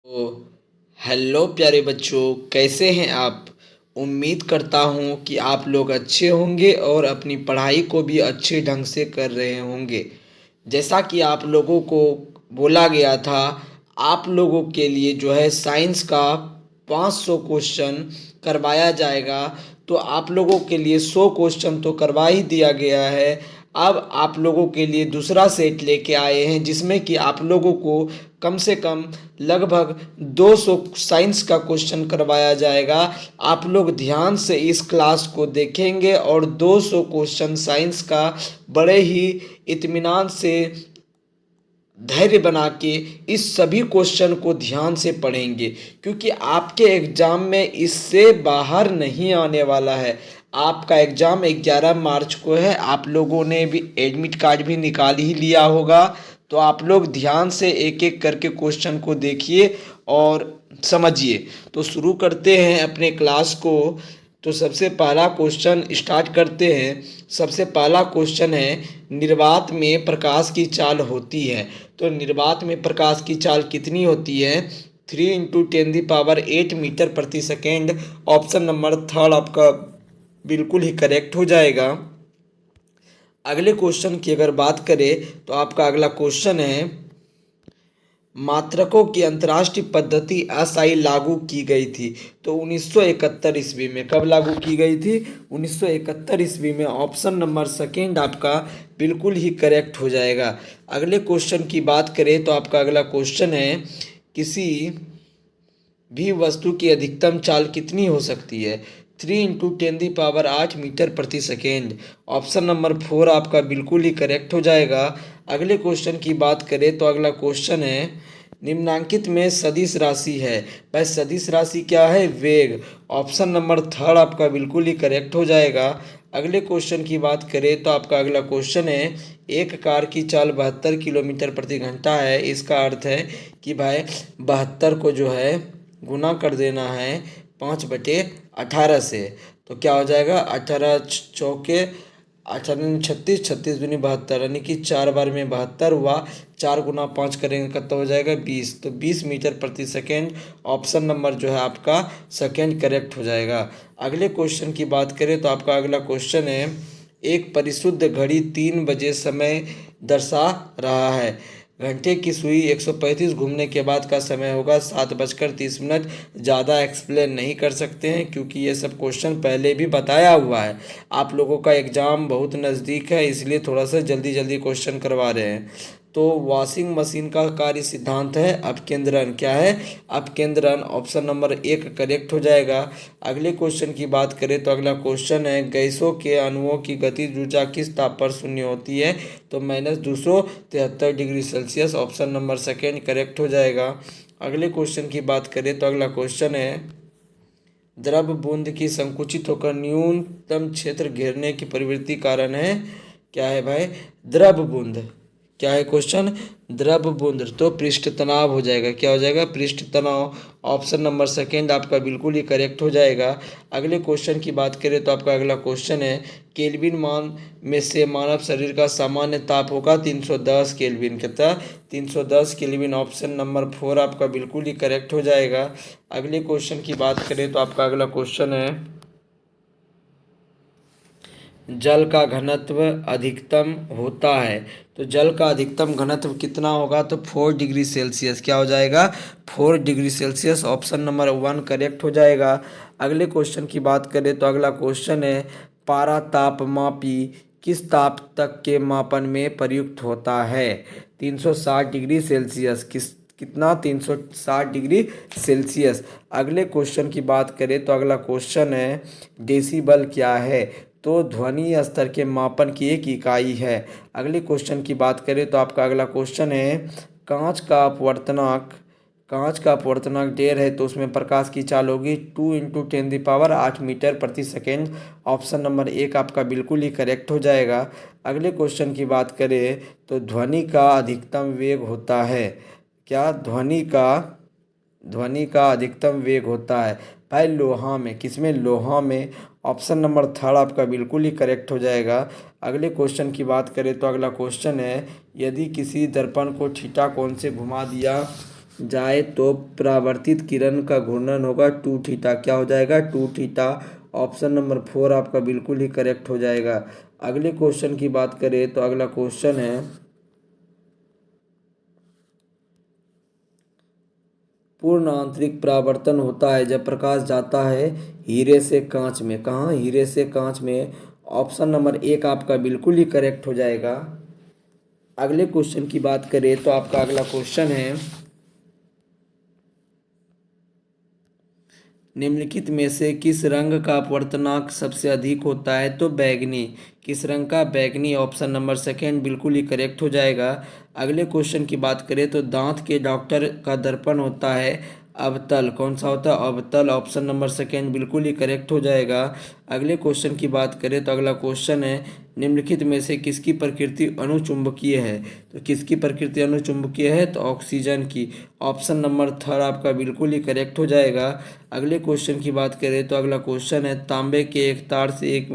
तो हेलो प्यारे बच्चों, कैसे हैं आप। उम्मीद करता हूँ कि आप लोग अच्छे होंगे और अपनी पढ़ाई को भी अच्छे ढंग से कर रहे होंगे। जैसा कि आप लोगों को बोला गया था, आप लोगों के लिए जो है साइंस का 500 क्वेश्चन करवाया जाएगा। तो आप लोगों के लिए 100 क्वेश्चन तो करवा ही दिया गया है। अब आप लोगों के लिए दूसरा सेट लेके आए हैं, जिसमें कि आप लोगों को कम से कम लगभग 200 साइंस का क्वेश्चन करवाया जाएगा। आप लोग ध्यान से इस क्लास को देखेंगे और 200 क्वेश्चन साइंस का बड़े ही इत्मीनान से धैर्य बना के इस सभी क्वेश्चन को ध्यान से पढ़ेंगे, क्योंकि आपके एग्जाम में इससे बाहर नहीं आने वाला है। आपका एग्जाम 11 मार्च को है। आप लोगों ने भी एडमिट कार्ड भी निकाल ही लिया होगा। तो आप लोग ध्यान से एक एक करके क्वेश्चन को देखिए और समझिए। तो शुरू करते हैं अपने क्लास को। तो सबसे पहला क्वेश्चन स्टार्ट करते हैं। सबसे पहला क्वेश्चन है, निर्वात में प्रकाश की चाल होती है। तो निर्वात में प्रकाश की चाल कितनी होती है? 3 × 10⁸ मीटर प्रति सेकेंड। ऑप्शन नंबर थर्ड आपका बिल्कुल ही करेक्ट हो जाएगा। अगले क्वेश्चन की अगर बात करें तो आपका अगला क्वेश्चन है, मात्रकों की अंतर्राष्ट्रीय पद्धति एसआई लागू की गई थी। तो 1971 ईस्वी में। कब लागू की गई थी? 1971 ईस्वी में। ऑप्शन नंबर सेकेंड आपका बिल्कुल ही करेक्ट हो जाएगा। अगले क्वेश्चन की बात करें तो आपका अगला क्वेश्चन है, किसी भी वस्तु की अधिकतम चाल कितनी हो सकती है? 3 × 10⁸ मीटर प्रति सेकेंड। ऑप्शन नंबर फोर आपका बिल्कुल ही करेक्ट हो जाएगा। अगले क्वेश्चन की बात करें तो अगला क्वेश्चन है, निम्नांकित में सदिश राशि है। भाई सदिश राशि क्या है? वेग। ऑप्शन नंबर थर्ड आपका बिल्कुल ही करेक्ट हो जाएगा। अगले क्वेश्चन की बात करें तो आपका अगला क्वेश्चन है, एक कार की चाल 72 किलोमीटर प्रति घंटा है। इसका अर्थ है कि भाई 72 को जो है गुना कर देना है 5/18 से। तो क्या हो जाएगा? 18 चौके 18 36, 36 दूनी 72, यानी कि 4 बार में 72 हुआ। 4 × 5 करेंगे कितना हो जाएगा? 20। तो 20 मीटर प्रति सेकेंड। ऑप्शन नंबर जो है आपका सेकेंड करेक्ट हो जाएगा। अगले क्वेश्चन की बात करें तो आपका अगला क्वेश्चन है, एक परिशुद्ध घड़ी 3 बजे समय दर्शा रहा है। घंटे की सुई 135 घूमने के बाद का समय होगा 7:30। ज़्यादा एक्सप्लेन नहीं कर सकते हैं, क्योंकि ये सब क्वेश्चन पहले भी बताया हुआ है। आप लोगों का एग्ज़ाम बहुत नज़दीक है, इसलिए थोड़ा सा जल्दी जल्दी क्वेश्चन करवा रहे हैं। तो वॉशिंग मशीन का कार्य सिद्धांत है अपकेंद्रन। क्या है? अपकेंद्रन। ऑप्शन नंबर एक करेक्ट हो जाएगा। अगले क्वेश्चन की बात करें तो अगला क्वेश्चन है, गैसों के अणुओं की गतिज ऊर्जा किस ताप पर शून्य होती है? तो -273 degree Celsius. Option number second correct हो जाएगा। अगले क्वेश्चन की बात करें तो अगला क्वेश्चन है, द्रव बूंद की संकुचित होकर न्यूनतम क्षेत्र घेरने की प्रवृत्ति कारण है। क्या है भाई? द्रव बूंद। क्या है क्वेश्चन? द्रव बूंद। तो पृष्ठ तनाव हो जाएगा। क्या हो जाएगा? पृष्ठ तनाव। ऑप्शन नंबर सेकेंड आपका बिल्कुल ही करेक्ट हो जाएगा। अगले क्वेश्चन की बात करें तो आपका अगला क्वेश्चन है, केल्विन मान में से मानव शरीर का सामान्य ताप होगा 310 केल्विन। कितना? 310 केल्विन। ऑप्शन नंबर फोर आपका बिल्कुल ही करेक्ट हो जाएगा। अगले क्वेश्चन की बात करें तो आपका अगला क्वेश्चन है, जल का घनत्व अधिकतम होता है। तो जल का अधिकतम घनत्व कितना होगा? तो 4 डिग्री सेल्सियस। क्या हो जाएगा? 4 degree Celsius. Option number one correct हो जाएगा। अगले क्वेश्चन की बात करें तो अगला क्वेश्चन है, पारा तापमापी किस ताप तक के मापन में प्रयुक्त होता है? 360 डिग्री सेल्सियस। कितना? 360 डिग्री सेल्सियस। अगले क्वेश्चन की बात करें तो अगला क्वेश्चन है, डेसिबल क्या है? तो ध्वनि स्तर के मापन की एक इकाई है। अगले क्वेश्चन की बात करें तो आपका अगला क्वेश्चन है, कांच का अपवर्तनांक कांच का अपवर्तनांक 1.5 है, तो उसमें प्रकाश की चाल होगी 2 × 10⁸ मीटर प्रति सेकेंड। ऑप्शन नंबर एक आपका बिल्कुल ही करेक्ट हो जाएगा। अगले क्वेश्चन की बात करें तो ध्वनि का अधिकतम वेग होता है। क्या? ध्वनि का अधिकतम वेग होता है भाई लोहा में। किसमें? लोहा में। ऑप्शन नंबर थर्ड आपका बिल्कुल ही करेक्ट हो जाएगा। अगले क्वेश्चन की बात करें तो अगला क्वेश्चन है, यदि किसी दर्पण को थीटा कोण से घुमा दिया जाए तो परावर्तित किरण का घूर्णन होगा 2 थीटा। क्या हो जाएगा? 2 थीटा। ऑप्शन नंबर 4 आपका बिल्कुल ही करेक्ट हो जाएगा। अगले क्वेश्चन की बात करें तो अगला क्वेश्चन है, पूर्ण आंतरिक परावर्तन होता है जब प्रकाश जाता है हीरे से कांच में। कहाँ? हीरे से कांच में। ऑप्शन नंबर 1 आपका बिल्कुल ही करेक्ट हो जाएगा। अगले क्वेश्चन की बात करें तो आपका अगला क्वेश्चन है, निम्नलिखित में से किस रंग का अपवर्तनांक सबसे अधिक होता है? तो बैगनी। किस रंग का? बैगनी। ऑप्शन नंबर सेकेंड बिल्कुल ही करेक्ट हो जाएगा। अगले क्वेश्चन की बात करें तो दांत के डॉक्टर का दर्पण होता है अवतल। कौन सा होता है? अवतल। ऑप्शन नंबर सेकेंड बिल्कुल ही करेक्ट हो जाएगा। अगले क्वेश्चन की बात करें तो अगला क्वेश्चन है, निम्नलिखित में से किसकी प्रकृति अणुचुंबकीय है? तो किसकी प्रकृति अणुचुंबकीय है? तो ऑक्सीजन की। ऑप्शन नंबर थर्ड आपका बिल्कुल ही करेक्ट हो जाएगा। अगले क्वेश्चन की बात करें तो अगला क्वेश्चन है, तांबे के एक तार से 1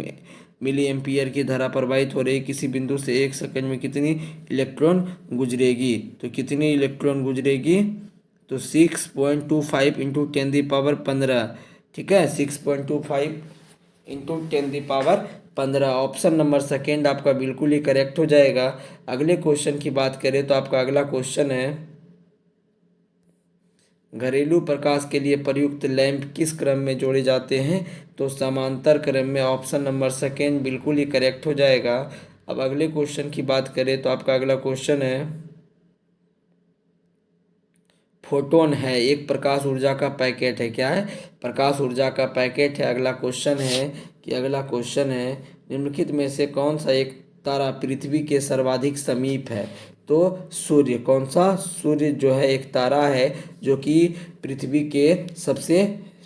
मिली एम्पियर की धारा प्रवाहित हो रही किसी बिंदु से 1 सेकंड में कितनी इलेक्ट्रॉन गुजरेगी? तो कितनी इलेक्ट्रॉन गुजरेगी? तो 6.25 इंटू 10 की पावर 15। ठीक है, 6.25 इंटू 10 की पावर 15। ऑप्शन नंबर सेकेंड आपका बिल्कुल ही करेक्ट हो जाएगा। अगले क्वेश्चन की बात करें तो आपका अगला क्वेश्चन है, घरेलू प्रकाश के लिए प्रयुक्त लैंप किस क्रम में जोड़े जाते हैं? तो समांतर क्रम में। ऑप्शन नंबर सेकेंड बिल्कुल ही करेक्ट हो जाएगा। अब अगले क्वेश्चन की बात करें तो आपका अगला क्वेश्चन है, फोटोन है एक प्रकाश ऊर्जा का पैकेट है। क्या है? प्रकाश ऊर्जा का पैकेट है। अगला क्वेश्चन है कि अगला क्वेश्चन है, निम्नलिखित में से कौन सा एक तारा पृथ्वी के सर्वाधिक समीप है? तो सूर्य। कौन सा? सूर्य जो है एक तारा है जो कि पृथ्वी के सबसे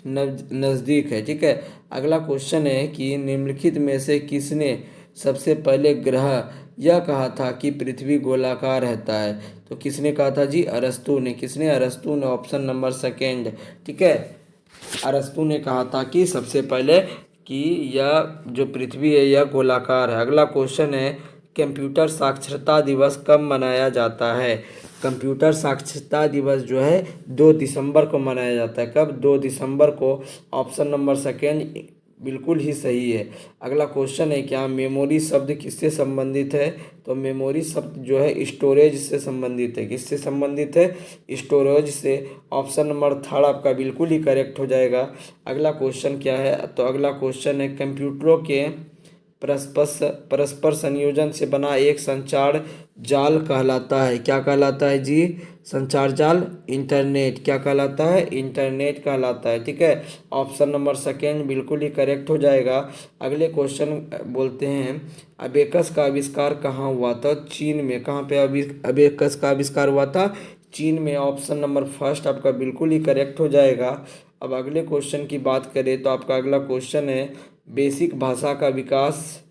नज़दीक है। ठीक है। अगला क्वेश्चन है कि निम्नलिखित में से किसने सबसे पहले ग्रह यह कहा था कि पृथ्वी गोलाकार रहता है? तो किसने कहा था जी? अरस्तु ने। किसने? अरस्तु ने। Option number second. ठीक है, अरस्तु ने कहा था कि सबसे पहले कि यह जो पृथ्वी है यह गोलाकार है। अगला क्वेश्चन है, कंप्यूटर साक्षरता दिवस कब मनाया जाता है? कंप्यूटर साक्षरता दिवस जो है 2 दिसंबर को मनाया जाता है। कब? 2 दिसंबर को। ऑप्शन नंबर सेकेंड बिल्कुल ही सही है। अगला क्वेश्चन है, क्या मेमोरी शब्द किससे संबंधित है? तो मेमोरी शब्द जो है स्टोरेज से संबंधित है। किससे संबंधित है? स्टोरेज से। ऑप्शन नंबर थर्ड आपका बिल्कुल ही करेक्ट हो जाएगा। अगला क्वेश्चन क्या है? तो अगला क्वेश्चन है, कंप्यूटरों के परस्पर संयोजन से बना एक संचार जाल कहलाता है। क्या कहलाता है जी? संचार जाल। इंटरनेट। क्या कहलाता है? इंटरनेट कहलाता है। ठीक है, ऑप्शन नंबर सेकेंड बिल्कुल ही करेक्ट हो जाएगा। अगले क्वेश्चन बोलते हैं, अबेकस का आविष्कार कहाँ हुआ था? चीन में। कहाँ पे अबेकस का आविष्कार हुआ था? चीन में। ऑप्शन नंबर फर्स्ट आपका बिल्कुल ही करेक्ट हो जाएगा। अब अगले क्वेश्चन की बात करें तो आपका अगला क्वेश्चन है, बेसिक भाषा का विकास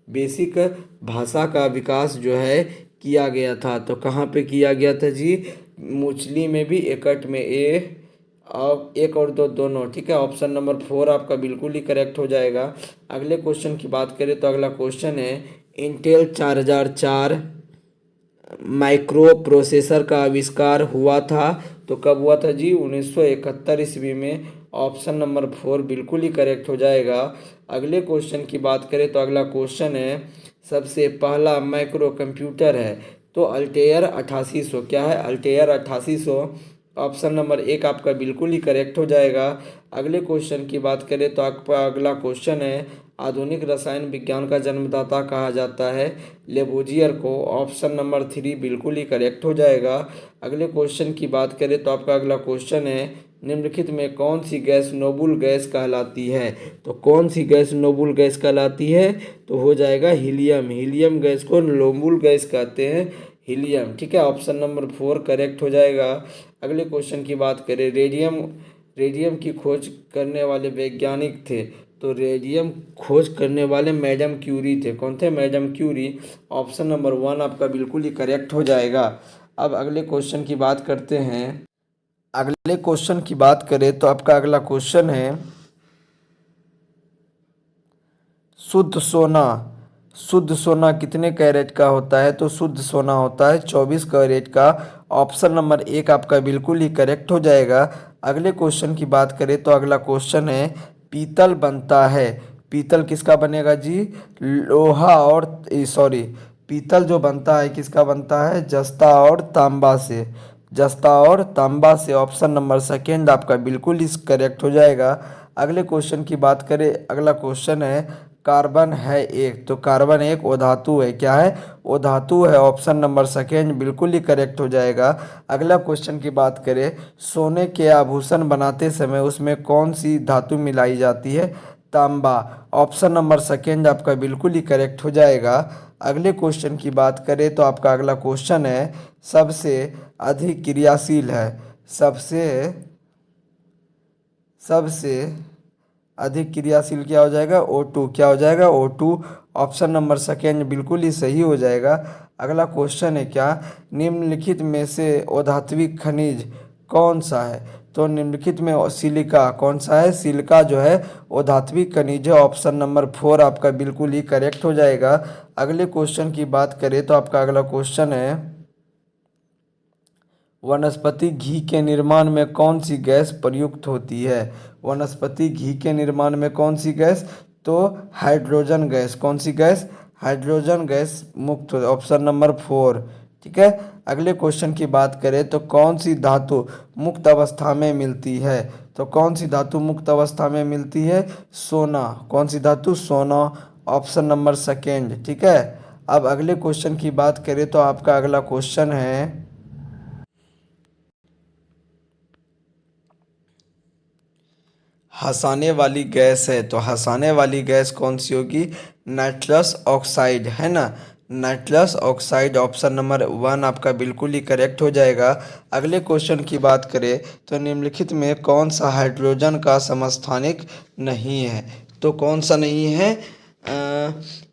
बेसिक भाषा का विकास जो है किया गया था। तो कहाँ पे किया गया था जी? मुचली में भी, एकट में। और एक और दो दोनों। ठीक है, ऑप्शन नंबर 4 आपका बिल्कुल ही करेक्ट हो जाएगा। अगले क्वेश्चन की बात करें तो अगला क्वेश्चन है, इंटेल 4004 माइक्रो प्रोसेसर का आविष्कार हुआ था। तो कब हुआ था जी? 1971 ईस्वी में। ऑप्शन नंबर 4 बिल्कुल ही करेक्ट हो जाएगा। अगले क्वेश्चन की बात करें तो अगला क्वेश्चन है, सबसे पहला माइक्रो कंप्यूटर है। तो अल्टेयर 8800। क्या है? अल्टेयर 8800। ऑप्शन नंबर 1 आपका बिल्कुल ही करेक्ट हो जाएगा। अगले क्वेश्चन की बात करें तो आपका अगला क्वेश्चन है, आधुनिक रसायन विज्ञान का जन्मदाता कहा जाता है लेबोजियर को। ऑप्शन नंबर 3 बिल्कुल ही करेक्ट हो जाएगा। अगले क्वेश्चन की बात करें तो आपका अगला क्वेश्चन है, निम्नलिखित में कौन सी गैस नोबुल गैस कहलाती है? तो कौन सी गैस नोबुल गैस कहलाती है? तो हो जाएगा हीलियम। हीलियम गैस को नोबुल गैस कहते हैं। हीलियम। ठीक है, ऑप्शन नंबर 4 करेक्ट हो जाएगा। अगले क्वेश्चन की बात करें, रेडियम रेडियम की खोज करने वाले वैज्ञानिक थे। तो रेडियम खोज करने वाले मैडम क्यूरी थे। कौन थे? Madam Curie. ऑप्शन नंबर 1 आपका बिल्कुल ही करेक्ट हो जाएगा। अब अगले क्वेश्चन की बात करते हैं। अगले क्वेश्चन की बात करें तो आपका अगला क्वेश्चन है, शुद्ध सोना शुद्ध सोना कितने कैरेट का होता है? तो शुद्ध सोना होता है 24 कैरेट का। ऑप्शन नंबर 1 आपका बिल्कुल ही करेक्ट हो जाएगा। अगले क्वेश्चन की बात करें तो अगला क्वेश्चन है पीतल बनता है। पीतल किसका बनेगा जी? लोहा और सॉरी, पीतल जो बनता है किसका बनता है? जस्ता और तांबा से। जस्ता और तांबा से। ऑप्शन नंबर सेकेंड आपका बिल्कुल ही करेक्ट हो जाएगा। अगले क्वेश्चन की बात करें, अगला क्वेश्चन है कार्बन है एक। तो कार्बन एक ओ धातु है। क्या है? ओ धातु है। ऑप्शन नंबर सेकेंड बिल्कुल ही करेक्ट हो जाएगा। अगला क्वेश्चन की बात करें, सोने के आभूषण बनाते समय उसमें कौन सी धातु मिलाई जाती है? तांबा। ऑप्शन नंबर सेकेंड आपका बिल्कुल ही करेक्ट हो जाएगा। अगले क्वेश्चन की बात करें तो आपका अगला क्वेश्चन है सबसे अधिक क्रियाशील है। सबसे सबसे अधिक क्रियाशील क्या हो जाएगा? O2। क्या हो जाएगा? O2। ऑप्शन नंबर सेकेंड बिल्कुल ही सही हो जाएगा। अगला क्वेश्चन है क्या, निम्नलिखित में से अधात्विक खनिज कौन सा है? तो निम्नलिखित में सिलिका कौन सा है? सिलिका जो है अधात्विक खनिज है। ऑप्शन नंबर 4 आपका बिल्कुल ही करेक्ट हो जाएगा। अगले क्वेश्चन की बात करें तो आपका अगला क्वेश्चन है वनस्पति घी के निर्माण में कौन सी गैस प्रयुक्त होती है? वनस्पति घी के निर्माण में कौन सी गैस? तो हाइड्रोजन गैस। कौन सी गैस? हाइड्रोजन गैस मुक्त हो। Option number 4। ठीक है। अगले क्वेश्चन की बात करें तो कौन सी धातु मुक्त अवस्था में मिलती है? तो कौन सी धातु मुक्त अवस्था में मिलती है? सोना। कौन सी धातु? सोना। Option number second. ठीक है। अब अगले क्वेश्चन की बात करें तो आपका अगला क्वेश्चन है हंसाने वाली गैस है। तो हंसाने वाली गैस कौन सी होगी? नाइट्रस ऑक्साइड, है ना? Nitrous oxide. ऑप्शन नंबर 1 आपका बिल्कुल ही करेक्ट हो जाएगा। अगले क्वेश्चन की बात करें तो निम्नलिखित में कौन सा हाइड्रोजन का समस्थानिक नहीं है? तो कौन सा नहीं है?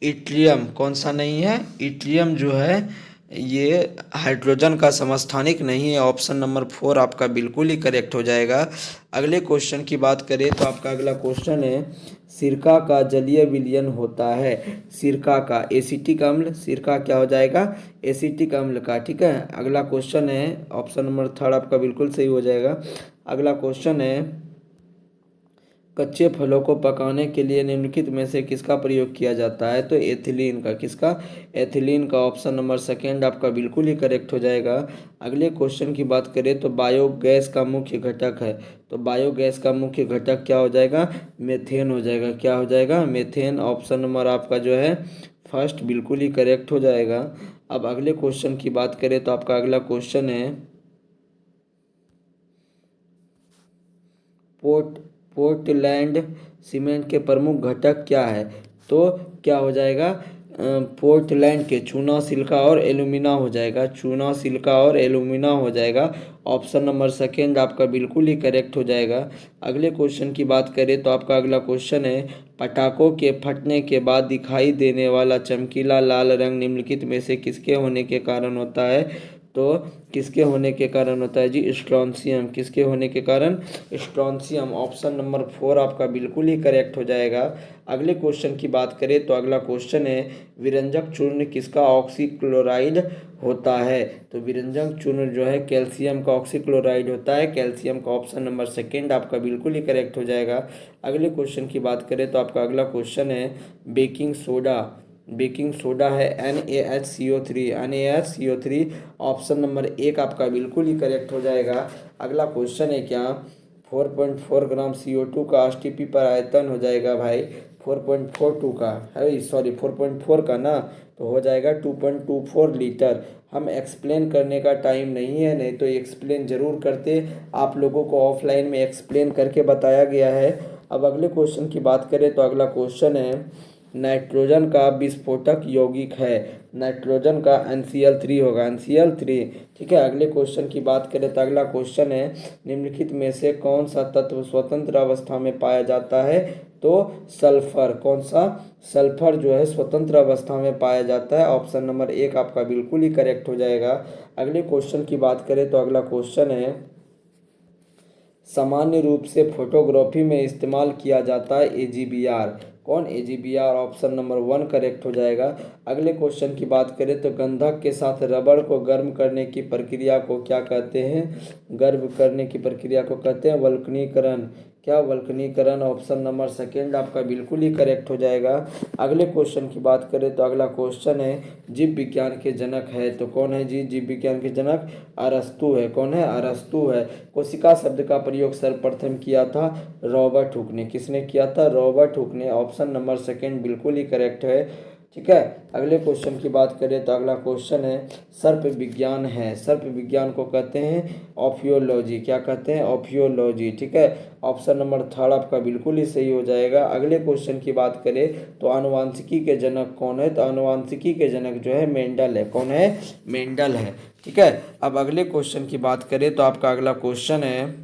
इट्रियम। कौन सा नहीं है? इट्रियम जो है ये हाइड्रोजन का समस्थानिक नहीं है। ऑप्शन नंबर 4 आपका बिल्कुल ही करेक्ट हो जाएगा। अगले क्वेश्चन की बात करें तो आपका अगला क्वेश्चन है सिरका का जलीय विलयन होता है। सिरका का एसिटिक अम्ल। सिरका क्या हो जाएगा? एसिटिक अम्ल का। ठीक है। अगला क्वेश्चन है ऑप्शन नंबर 3 आपका बिल्कुल सही हो जाएगा। अगला क्वेश्चन है कच्चे फलों को पकाने के लिए निम्नलिखित में से किसका प्रयोग किया जाता है? तो एथिलीन का। किसका? एथिलीन का। ऑप्शन नंबर सेकेंड आपका बिल्कुल ही करेक्ट हो जाएगा। अगले क्वेश्चन की बात करें तो बायोगैस का मुख्य घटक है। तो बायोगैस का मुख्य घटक क्या हो जाएगा? मेथेन हो जाएगा। क्या हो जाएगा? मेथेन। ऑप्शन नंबर आपका जो है फर्स्ट बिल्कुल ही करेक्ट हो जाएगा। अब अगले क्वेश्चन की बात करें तो आपका अगला क्वेश्चन है पोर्ट पोर्टलैंड सीमेंट के प्रमुख घटक क्या है? तो क्या हो जाएगा? पोर्टलैंड के चूना, सिलिका और एल्यूमिना हो जाएगा। चूना, सिलिका और एल्यूमिना हो जाएगा। ऑप्शन नंबर सेकेंड आपका बिल्कुल ही करेक्ट हो जाएगा। अगले क्वेश्चन की बात करें तो आपका अगला क्वेश्चन है पटाखों के फटने के बाद दिखाई देने वाला चमकीला लाल रंग निम्नलिखित में से किसके होने के कारण होता है? तो किसके होने के कारण होता है जी? स्ट्रॉन्सियम। किसके होने के कारण? स्ट्रॉन्सियम। ऑप्शन नंबर 4 आपका बिल्कुल ही करेक्ट हो जाएगा। अगले क्वेश्चन की बात करें तो अगला क्वेश्चन है विरंजक चूर्ण किसका ऑक्सीक्लोराइड होता है? तो विरंजक चूर्ण जो है कैल्शियम का ऑक्सीक्लोराइड होता है। कैल्शियम का। ऑप्शन नंबर सेकेंड आपका बिल्कुल ही करेक्ट हो जाएगा। अगले क्वेश्चन की बात करें तो आपका अगला क्वेश्चन है बेकिंग सोडा। बेकिंग सोडा है NaHCO3। NaHCO3। ऑप्शन नंबर 1 आपका बिल्कुल ही करेक्ट हो जाएगा। अगला क्वेश्चन है क्या 4.4 ग्राम CO2 का एसटीपी पर आयतन हो जाएगा भाई 4.42 का है, सॉरी 4.4 का ना, तो हो जाएगा 2.24 लीटर। हम एक्सप्लेन करने का टाइम नहीं है, नहीं तो एक्सप्लेन ज़रूर करते। आप लोगों को ऑफलाइन में एक्सप्लेन करके बताया गया है। अब अगले क्वेश्चन की बात करें तो अगला क्वेश्चन है नाइट्रोजन का विस्फोटक यौगिक है। नाइट्रोजन का NCl3 होगा। NCl3। ठीक है। अगले क्वेश्चन की बात करें तो अगला क्वेश्चन है निम्नलिखित में से कौन सा तत्व स्वतंत्र अवस्था में पाया जाता है? तो सल्फर। कौन सा? सल्फर जो है स्वतंत्र अवस्था में पाया जाता है। ऑप्शन नंबर 1 आपका बिल्कुल ही करेक्ट हो जाएगा। अगले क्वेश्चन की बात करें तो अगला क्वेश्चन है सामान्य रूप से फोटोग्राफी में इस्तेमाल किया जाता है AGBR। कौन, AgBr, ऑप्शन नंबर 1 करेक्ट हो जाएगा। अगले क्वेश्चन की बात करें तो गंधक के साथ रबड़ को गर्म करने की प्रक्रिया को क्या कहते हैं? गर्म करने की प्रक्रिया को कहते हैं वल्कनीकरण। क्या, वल्कनीकरण, ऑप्शन नंबर सेकेंड आपका बिल्कुल ही करेक्ट हो जाएगा। अगले क्वेश्चन की बात करें तो अगला क्वेश्चन है जीव विज्ञान के जनक है तो कौन है जी? जीव विज्ञान के जनक अरस्तु है। कौन है? अरस्तु है। कोशिका शब्द का प्रयोग सर्वप्रथम किया था रॉबर्ट हुक ने। किसने किया था? रॉबर्ट हुक ने। ऑप्शन नंबर सेकेंड बिल्कुल ही करेक्ट है। ठीक है। अगले क्वेश्चन की बात करें तो अगला क्वेश्चन है सर्प विज्ञान है। सर्प विज्ञान को कहते हैं ऑफियोलॉजी। क्या कहते हैं? ऑफियोलॉजी। ठीक है। ऑप्शन नंबर थर्ड आपका बिल्कुल ही सही हो जाएगा। अगले क्वेश्चन की बात करें तो आनुवांशिकी के जनक कौन है? तो आनुवांशिकी के जनक जो है मेंडल है। कौन है? मेंडल है। ठीक है। अब अगले क्वेश्चन की बात करें तो आपका अगला क्वेश्चन है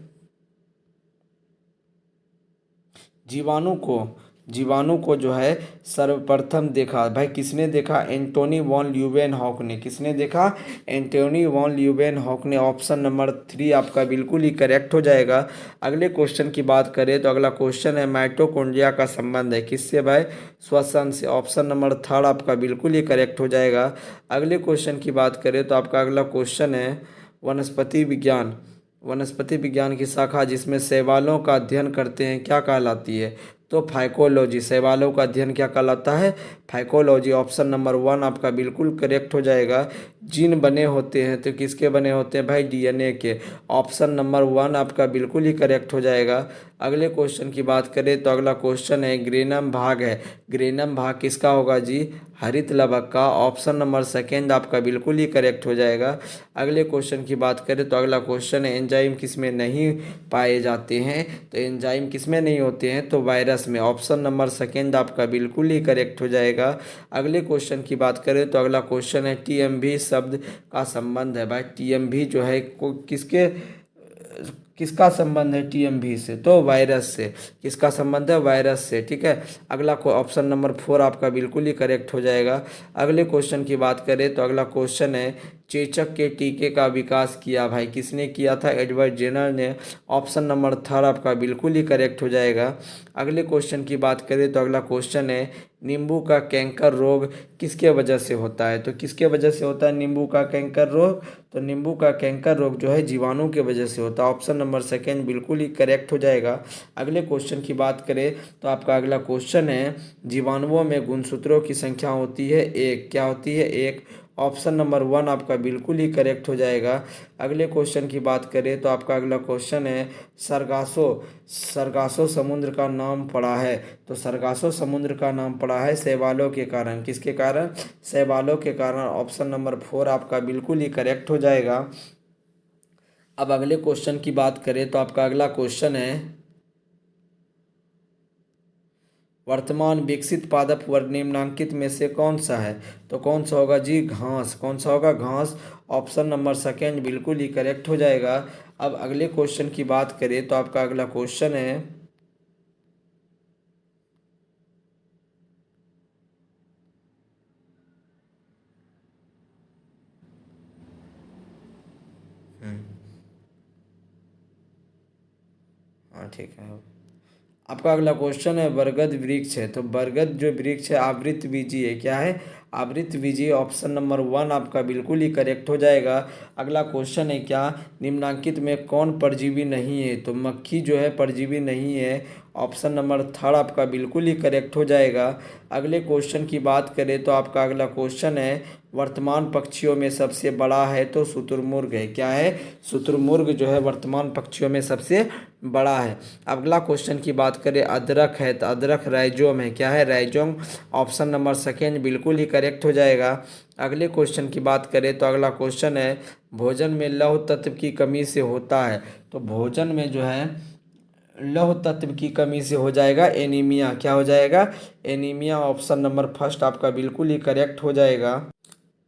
जीवाणु को जो है सर्वप्रथम देखा भाई किसने देखा? एंटोनी वॉन ल्यूवेनहॉक ने। किसने देखा? एंटोनी वॉन ल्यूवेनहॉक ने। ऑप्शन नंबर 3 आपका बिल्कुल ही करेक्ट हो जाएगा। अगले क्वेश्चन की बात करें तो अगला क्वेश्चन है माइटोकॉन्ड्रिया का संबंध है किससे भाई? श्वसन से। ऑप्शन नंबर थर्ड आपका बिल्कुल ही करेक्ट हो जाएगा। अगले क्वेश्चन की बात करें तो आपका अगला क्वेश्चन है वनस्पति विज्ञान। वनस्पति विज्ञान की शाखा जिसमें शैवालों का अध्ययन करते हैं क्या कहलाती है? तो फाइकोलॉजी। शैवालों का अध्ययन क्या कहलाता है? फाइकोलॉजी। ऑप्शन नंबर 1 आपका बिल्कुल करेक्ट हो जाएगा। जीन बने होते हैं तो किसके बने होते हैं भाई? DNA के। ऑप्शन नंबर 1 आपका बिल्कुल ही करेक्ट हो जाएगा। अगले क्वेश्चन की बात करें तो अगला क्वेश्चन है ग्रेनम भाग है। ग्रेनम भाग किसका होगा जी? हरित लवक का। ऑप्शन नंबर सेकेंड आपका बिल्कुल ही करेक्ट हो जाएगा। अगले क्वेश्चन की बात करें तो अगला क्वेश्चन है एंजाइम किसमें नहीं पाए जाते हैं? तो एंजाइम किसमें नहीं होते हैं? तो वायरस में। ऑप्शन नंबर सेकेंड आपका बिल्कुल ही करेक्ट हो जाएगा। अगले क्वेश्चन की बात करें तो अगला क्वेश्चन है TMV शब्द का संबंध है भाई। TMV जो है किसका संबंध है TMV से? तो वायरस से। किसका संबंध है? वायरस से। ठीक है। अगला को ऑप्शन नंबर 4 आपका बिल्कुल ही करेक्ट हो जाएगा। अगले क्वेश्चन की बात करें तो अगला क्वेश्चन है चेचक के टीके का विकास किया भाई किसने किया था? एडवर्ड जेनर ने। ऑप्शन नंबर थर्ड आपका बिल्कुल ही करेक्ट हो जाएगा। अगले क्वेश्चन की बात करें तो अगला क्वेश्चन है नींबू का कैंकर रोग किसके वजह से होता है? तो किसके वजह से होता है नींबू का कैंकर रोग? तो नींबू का कैंकर रोग जो है जीवाणु के वजह से होता है। ऑप्शन नंबर सेकेंड बिल्कुल ही करेक्ट हो जाएगा। अगले क्वेश्चन की बात करें तो आपका अगला क्वेश्चन है जीवाणुओं में गुणसूत्रों की संख्या होती है 1। क्या होती है? 1। ऑप्शन नंबर 1 आपका बिल्कुल ही करेक्ट हो जाएगा। अगले क्वेश्चन की बात करें तो आपका अगला क्वेश्चन है सरगासो समुद्र का नाम पड़ा है। तो सरगासो समुद्र का नाम पड़ा है शैवालों के कारण। किसके कारण? शैवालों के कारण। ऑप्शन नंबर 4 आपका बिल्कुल ही करेक्ट हो जाएगा। अब अगले क्वेश्चन की बात करें तो आपका अगला क्वेश्चन है वर्तमान विकसित पादप वर्ग निम्नांकित में से कौन सा है? तो कौन सा होगा जी? घास। कौन सा होगा? घास। ऑप्शन नंबर सेकेंड बिल्कुल ही करेक्ट हो जाएगा। अब अगले क्वेश्चन की बात करें तो आपका अगला क्वेश्चन है हाँ ठीक है। आपका अगला क्वेश्चन है बरगद वृक्ष है। तो बरगद जो वृक्ष है आवृतबीजी है। क्या है? आवृतबीजी। ऑप्शन नंबर 1 आपका बिल्कुल ही करेक्ट हो जाएगा। अगला क्वेश्चन है क्या निम्नांकित में कौन परजीवी नहीं है? तो मक्खी जो है परजीवी नहीं है। ऑप्शन नंबर थर्ड आपका बिल्कुल ही करेक्ट हो जाएगा। अगले क्वेश्चन की बात करें तो आपका अगला क्वेश्चन है वर्तमान पक्षियों में सबसे बड़ा है तो शुतुरमुर्ग है। क्या है? शुतुरमुर्ग जो है वर्तमान पक्षियों में सबसे बड़ा है। अगला क्वेश्चन की बात करें अदरक है तो अदरक राइजोम है। क्या है? राइजोम। ऑप्शन नंबर सेकेंड बिल्कुल ही करेक्ट हो जाएगा। अगले क्वेश्चन की बात करें तो अगला क्वेश्चन है भोजन में लौह तत्व की कमी से होता है। तो भोजन में जो है लौह तत्व की कमी से हो जाएगा एनीमिया। क्या हो जाएगा? एनीमिया। ऑप्शन नंबर फर्स्ट आपका बिल्कुल ही करेक्ट हो जाएगा।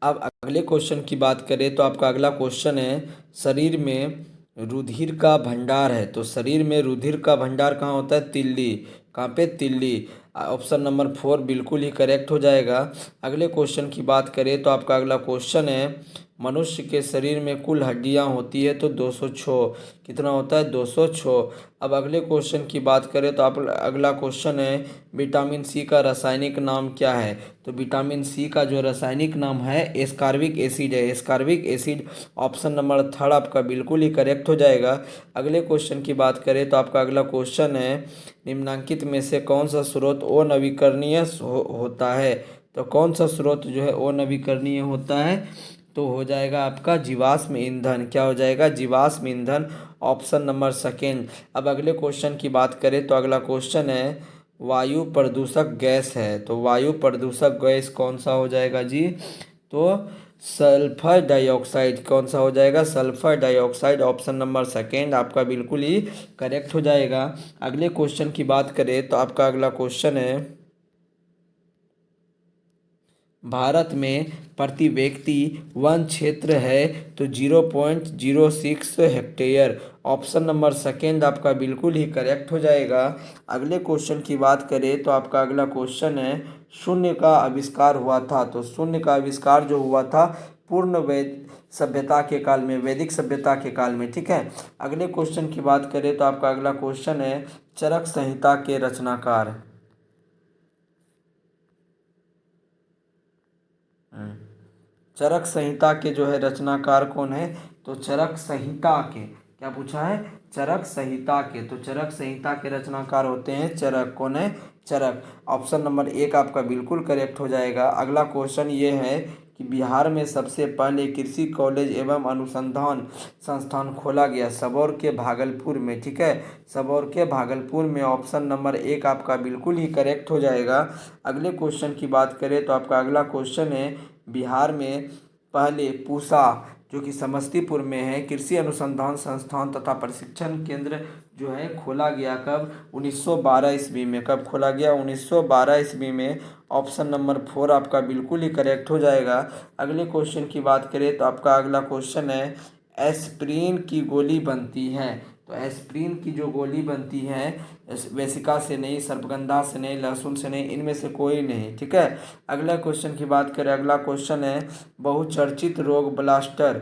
अब अगले क्वेश्चन की बात करें तो आपका अगला क्वेश्चन है शरीर में रुधिर का भंडार है। तो शरीर में रुधिर का भंडार कहाँ होता है? तिल्ली। कहाँ पे? तिल्ली। ऑप्शन नंबर 4 बिल्कुल ही करेक्ट हो जाएगा। अगले क्वेश्चन की बात करें तो आपका अगला क्वेश्चन है मनुष्य के शरीर में कुल हड्डियां होती है तो 206। कितना होता है? 206। अब अगले क्वेश्चन की बात करें तो आप अगला क्वेश्चन है विटामिन सी का रासायनिक नाम क्या है? तो विटामिन सी का जो रासायनिक नाम है एस्कॉर्बिक एसिड है। Ascorbic acid option number third आपका बिल्कुल ही करेक्ट हो जाएगा। अगले क्वेश्चन की बात करें तो आपका अगला क्वेश्चन है निम्नलिखित में से कौन सा स्रोत अनवीकरणीय होता है? तो कौन सा स्रोत जो है अनवीकरणीय होता है? तो हो जाएगा आपका जीवाश्म ईंधन। क्या हो जाएगा? जीवाश्म ईंधन, ऑप्शन नंबर सेकेंड। अब अगले क्वेश्चन की बात करें तो अगला क्वेश्चन है वायु प्रदूषक गैस है। तो वायु प्रदूषक गैस कौन सा हो जाएगा जी? तो सल्फर डाइऑक्साइड। कौन सा हो जाएगा? Sulphur dioxide, option number second आपका बिल्कुल ही करेक्ट हो जाएगा। अगले क्वेश्चन की बात करें तो आपका अगला क्वेश्चन है भारत में प्रति व्यक्ति वन क्षेत्र है तो 0.06 हेक्टेयर, ऑप्शन नंबर सेकेंड आपका बिल्कुल ही करेक्ट हो जाएगा। अगले क्वेश्चन की बात करें तो आपका अगला क्वेश्चन है शून्य का आविष्कार हुआ था। तो शून्य का आविष्कार जो हुआ था पूर्ण वैद सभ्यता के काल में, वैदिक सभ्यता के काल में, ठीक है। अगले क्वेश्चन की बात करें तो आपका अगला क्वेश्चन है चरक संहिता के रचनाकार। चरक संहिता के जो है रचनाकार कौन है? तो चरक संहिता के, क्या पूछा है? चरक संहिता के। तो चरक संहिता के रचनाकार होते हैं चरक। कौन है? चरक। ऑप्शन नंबर एक आपका बिल्कुल करेक्ट हो जाएगा। अगला क्वेश्चन ये है कि बिहार में सबसे पहले कृषि कॉलेज एवं अनुसंधान संस्थान खोला गया सबौर के भागलपुर में, ठीक है। सबौर के भागलपुर में, ऑप्शन नंबर एक आपका बिल्कुल ही करेक्ट हो जाएगा। अगले क्वेश्चन की बात करें तो आपका अगला क्वेश्चन है बिहार में पहले पूसा जो कि समस्तीपुर में है कृषि अनुसंधान संस्थान तथा प्रशिक्षण केंद्र जो है खोला गया कब? 1912 ईस्वी में। कब खोला गया? 1912 ईस्वी में, ऑप्शन नंबर फोर आपका बिल्कुल ही करेक्ट हो जाएगा। अगले क्वेश्चन की बात करें तो आपका अगला क्वेश्चन है एस्प्रिन की गोली बनती है। तो एस्प्रिन की जो गोली बनती है वेसिका से नहीं, सर्पगंधा से नहीं, लहसुन से नहीं, इनमें से कोई नहीं, ठीक है। अगला क्वेश्चन की बात करें, अगला क्वेश्चन है बहुचर्चित रोग ब्लास्टर।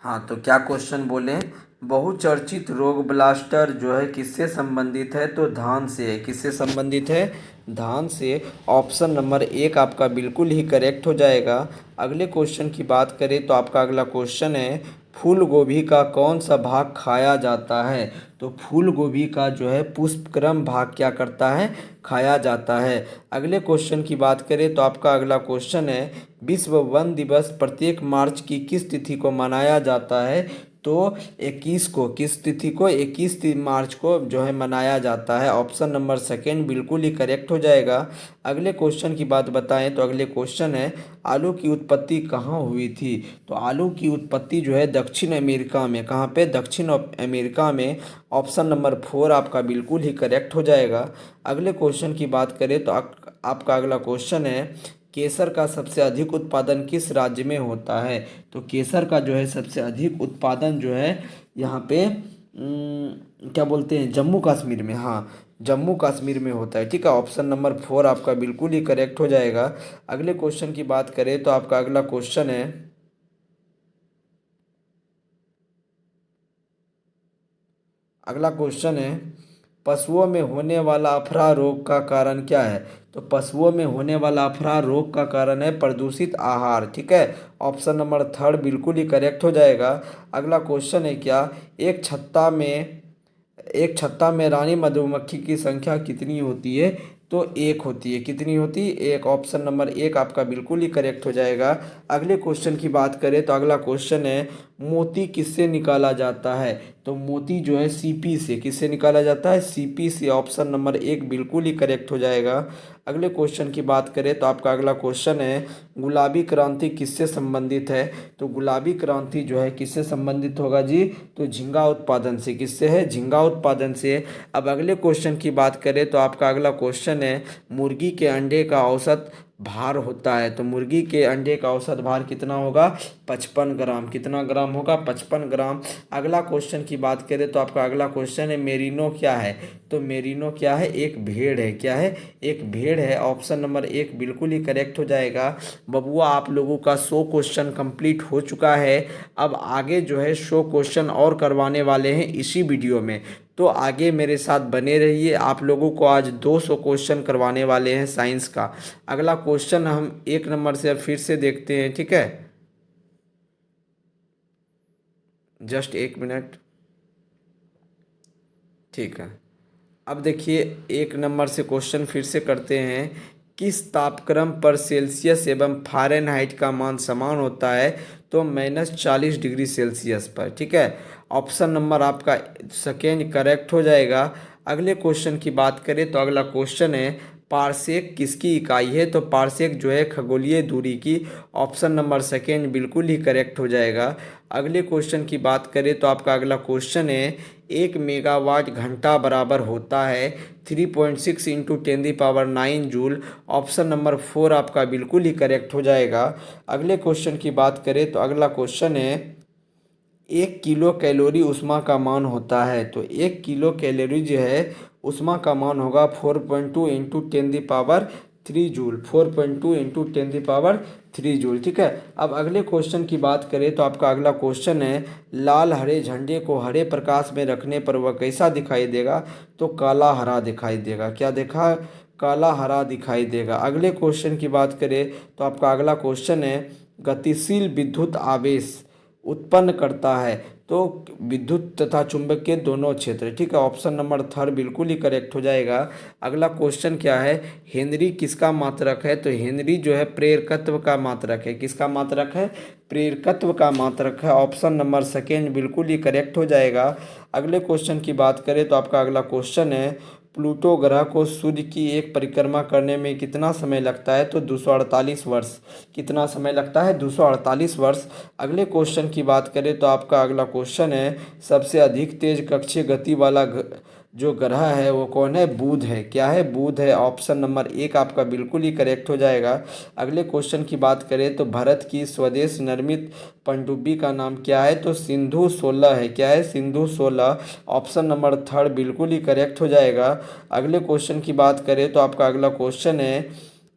हाँ, तो क्या क्वेश्चन बोले? बहुचर्चित रोग ब्लास्टर जो है किससे संबंधित है? तो धान से है। किससे संबंधित है? धान से। ऑप्शन नंबर एक आपका बिल्कुल ही करेक्ट हो जाएगा। अगले क्वेश्चन की बात करें तो आपका अगला क्वेश्चन है फूल गोभी का कौन सा भाग खाया जाता है? तो फूल गोभी का जो है पुष्पक्रम भाग क्या करता है? खाया जाता है। अगले क्वेश्चन की बात करें तो आपका अगला क्वेश्चन है विश्व वन दिवस प्रत्येक मार्च की किस तिथि को मनाया जाता है? तो 21 को। किस तिथि को? 21 मार्च को जो है मनाया जाता है। ऑप्शन नंबर सेकेंड बिल्कुल ही करेक्ट हो जाएगा। अगले क्वेश्चन की बात बताएं तो अगले क्वेश्चन है आलू की उत्पत्ति कहाँ हुई थी? तो आलू की उत्पत्ति जो है दक्षिण अमेरिका में। कहाँ पे? दक्षिण अमेरिका में। ऑप्शन नंबर फोर आपका बिल्कुल ही करेक्ट हो जाएगा। अगले क्वेश्चन की बात करें तो आपका अगला क्वेश्चन है केसर का सबसे अधिक उत्पादन किस राज्य में होता है? तो केसर का जो है सबसे अधिक उत्पादन जो है यहाँ पे क्या बोलते हैं, जम्मू कश्मीर में। हाँ, जम्मू कश्मीर में होता है, ठीक है। ऑप्शन नंबर फोर आपका बिल्कुल ही करेक्ट हो जाएगा। अगले क्वेश्चन की बात करें तो आपका अगला क्वेश्चन है पशुओं में होने वाला अफरा रोग का कारण क्या है? तो पशुओं में होने वाला अफरा रोग का कारण है प्रदूषित आहार, ठीक है। ऑप्शन नंबर थर्ड बिल्कुल ही करेक्ट हो जाएगा। अगला क्वेश्चन है क्या एक छत्ता में रानी मधुमक्खी की संख्या कितनी होती है? तो एक होती है। कितनी होती है? एक। ऑप्शन नंबर एक आपका बिल्कुल ही करेक्ट हो जाएगा। अगले क्वेश्चन की बात करें तो अगला क्वेश्चन है मोती किससे निकाला जाता है? तो मोती जो है सीपी से। किससे निकाला जाता है? सीपी से। ऑप्शन नंबर एक बिल्कुल ही करेक्ट हो जाएगा। अगले क्वेश्चन की बात करें तो आपका अगला क्वेश्चन है गुलाबी क्रांति किससे संबंधित है? तो गुलाबी क्रांति जो है किससे संबंधित होगा जी? तो झींगा उत्पादन से। किससे है? झींगा उत्पादन से। अब अगले क्वेश्चन की बात करें तो आपका अगला क्वेश्चन है मुर्गी के अंडे का औसत भार होता है। तो मुर्गी के अंडे का औसत भार कितना होगा? 55 ग्राम। कितना ग्राम होगा? 55 ग्राम। अगला क्वेश्चन की बात करें तो आपका अगला क्वेश्चन है मेरिनो क्या है? तो मेरिनो क्या है? एक भेड़ है। क्या है? एक भेड़ है। ऑप्शन नंबर 1 बिल्कुल ही करेक्ट हो जाएगा। बबुआ आप लोगों का 100 क्वेश्चन कंप्लीट हो चुका है। अब आगे जो है 100 क्वेश्चन और करवाने वाले हैं इसी वीडियो में, तो आगे मेरे साथ बने रहिए। आप लोगों को आज 200 क्वेश्चन करवाने वाले हैं साइंस का। अगला क्वेश्चन हम 1 नंबर से अब फिर से देखते हैं, ठीक है? Just 1 minute. ठीक है, अब देखिए 1 नंबर से क्वेश्चन फिर से करते हैं। किस तापक्रम पर सेल्सियस एवं फ़ारेनहाइट का मान समान होता है? तो -40 डिग्री सेल्सियस पर, ठीक है। ऑप्शन नंबर आपका सेकेंड करेक्ट हो जाएगा। अगले क्वेश्चन की बात करें तो अगला क्वेश्चन है पारसेक किसकी इकाई है? तो पारसेक जो है खगोलीय दूरी की। ऑप्शन नंबर सेकेंड बिल्कुल ही करेक्ट हो जाएगा। अगले क्वेश्चन की बात करें तो आपका अगला क्वेश्चन है 1 मेगावाट घंटा बराबर होता है 3.6 इंटू 10⁹ जूल। ऑप्शन नंबर 4 आपका बिल्कुल ही करेक्ट हो जाएगा। अगले क्वेश्चन की बात करें तो अगला क्वेश्चन है 1 किलो कैलोरी उष्मा का मान होता है। तो 1 किलो कैलोरी जो है उष्मा का मान होगा 4.2 इंटू 10⁻³ जूल। 4.2 इंटू 10⁻³ जूल, ठीक है। अब अगले क्वेश्चन की बात करें तो आपका अगला क्वेश्चन है लाल हरे झंडे को हरे प्रकाश में रखने पर वह कैसा दिखाई देगा? तो काला हरा दिखाई देगा। क्या देखा? काला हरा दिखाई देगा। अगले क्वेश्चन की बात करें तो आपका अगला क्वेश्चन है गतिशील विद्युत आवेश उत्पन्न करता है। तो विद्युत तथा चुंबकीय दोनों क्षेत्र, ठीक है। ऑप्शन नंबर 3 बिल्कुल ही करेक्ट हो जाएगा। अगला क्वेश्चन क्या है हेनरी किसका मात्रक है? तो हेनरी जो है प्रेरकत्व का मात्रक है। किसका मात्रक है? प्रेरकत्व का मात्रक है। ऑप्शन नंबर सेकेंड बिल्कुल ही करेक्ट हो जाएगा। अगले क्वेश्चन की बात करें तो आपका अगला क्वेश्चन है प्लूटो ग्रह को सूर्य की एक परिक्रमा करने में कितना समय लगता है? तो 248 वर्ष। कितना समय लगता है? 248 वर्ष। अगले क्वेश्चन की बात करें तो आपका अगला क्वेश्चन है सबसे अधिक तेज कक्षीय गति वाला जो ग्रह है वो कौन है? बुध है। क्या है? बुध है। ऑप्शन नंबर 1 आपका बिल्कुल ही करेक्ट हो जाएगा। अगले क्वेश्चन की बात करें तो भारत की स्वदेश निर्मित पनडुब्बी का नाम क्या है? तो सिंधु 16 है। क्या है? सिंधु 16। ऑप्शन नंबर 3 बिल्कुल ही करेक्ट हो जाएगा। अगले क्वेश्चन की बात करें तो आपका अगला क्वेश्चन है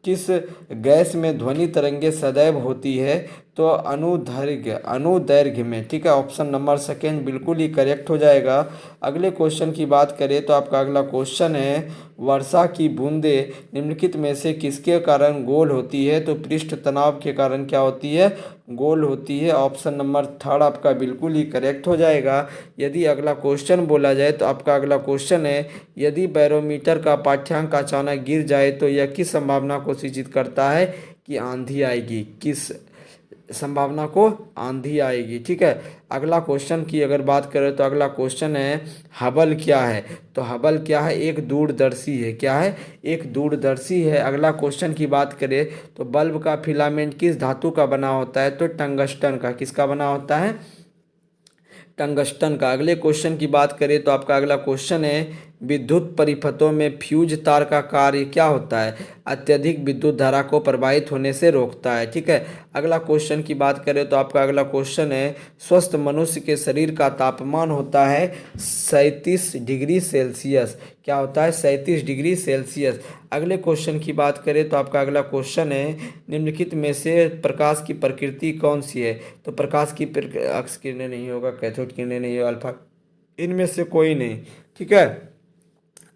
किस गैस में ध्वनि तरंगे सदैव होती है? तो अनुदैर्घ्य में, ठीक है। ऑप्शन नंबर सेकेंड बिल्कुल ही करेक्ट हो जाएगा। अगले क्वेश्चन की बात करें तो आपका अगला क्वेश्चन है वर्षा की बूंदें निम्नलिखित में से किसके कारण गोल होती है? तो पृष्ठ तनाव के कारण क्या होती है? गोल होती है। ऑप्शन नंबर 3 आपका बिल्कुल ही करेक्ट हो जाएगा। यदि अगला क्वेश्चन बोला जाए तो आपका अगला क्वेश्चन है यदि बैरोमीटर का पाठ्यांक अचानक गिर जाए तो यह किस संभावना को सूचित करता है कि आंधी आएगी? किस संभावना को? आंधी आएगी, ठीक है। अगला क्वेश्चन की अगर बात करें तो अगला क्वेश्चन है हबल क्या है? तो हबल क्या है? एक दूरदर्शी है। क्या है? एक दूरदर्शी है। अगला क्वेश्चन की बात करें तो बल्ब का फिलामेंट किस धातु का बना होता है? तो टंगस्टन का। किसका बना होता है? टंगस्टन का। अगले क्वेश्चन की बात करें तो आपका अगला क्वेश्चन है विद्युत परिपथों में फ्यूज तार का कार्य क्या होता है? अत्यधिक विद्युत धारा को प्रवाहित होने से रोकता है, ठीक है। अगला क्वेश्चन की बात करें तो आपका अगला क्वेश्चन है स्वस्थ मनुष्य के शरीर का तापमान होता है 37 डिग्री सेल्सियस। क्या होता है? 37 डिग्री सेल्सियस। अगले क्वेश्चन की बात करें तो आपका अगला क्वेश्चन है निम्नलिखित में से प्रकाश की प्रकृति कौन सी है? तो प्रकाश की अक्स किरणें नहीं होगा, कैथोड किरणें नहीं होगा, अल्फा, इनमें से कोई नहीं, ठीक है।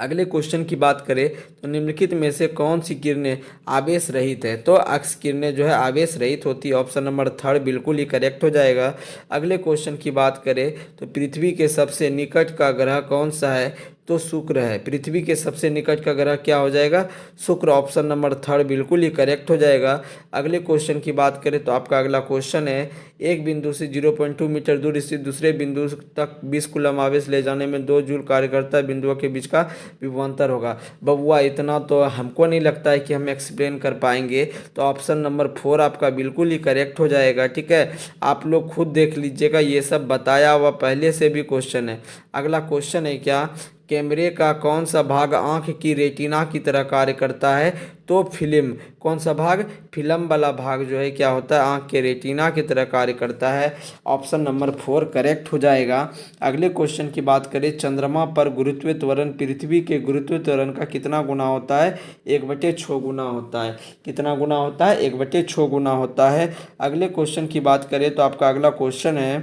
अगले क्वेश्चन की बात करें तो निम्नलिखित में से कौन सी किरणें आवेश रहित है? तो अक्स किरणें जो है आवेश रहित होती है। ऑप्शन नंबर 3 बिल्कुल ही करेक्ट हो जाएगा। अगले क्वेश्चन की बात करें तो पृथ्वी के सबसे निकट का ग्रह कौन सा है? तो शुक्र है। पृथ्वी के सबसे निकट का ग्रह क्या हो जाएगा? शुक्र। ऑप्शन नंबर 3 बिल्कुल ही करेक्ट हो जाएगा। अगले क्वेश्चन की बात करें तो आपका अगला क्वेश्चन है एक बिंदु से 0.2 मीटर दूर स्थित दूसरे बिंदु तक 20 कूलम आवेश ले जाने में 2 जूल कार्य करता है बिंदुओं के बीच का विभवांतर होगा। बबुआ इतना तो हमको नहीं लगता है कि हम एक्सप्लेन कर पाएंगे। तो ऑप्शन नंबर 4 आपका बिल्कुल ही करेक्ट हो जाएगा, ठीक है। आप लोग खुद देख लीजिएगा, ये सब बताया हुआ पहले से भी क्वेश्चन है। अगला क्वेश्चन है क्या कैमरे का कौन सा भाग आंख की रेटिना की तरह कार्य करता है? तो फिल्म, कौन सा भाग, फिल्म वाला भाग जो है क्या होता है, आँख के रेटिना की तरह कार्य करता है। ऑप्शन नंबर 4 करेक्ट हो जाएगा। अगले क्वेश्चन की बात करें, चंद्रमा पर गुरुत्वीय त्वरण पृथ्वी के गुरुत्वीय त्वरण का कितना गुना होता है, 1/6 गुना होता है। कितना गुना होता है, 1/6 गुना होता है। अगले क्वेश्चन की बात करें तो आपका अगला क्वेश्चन है,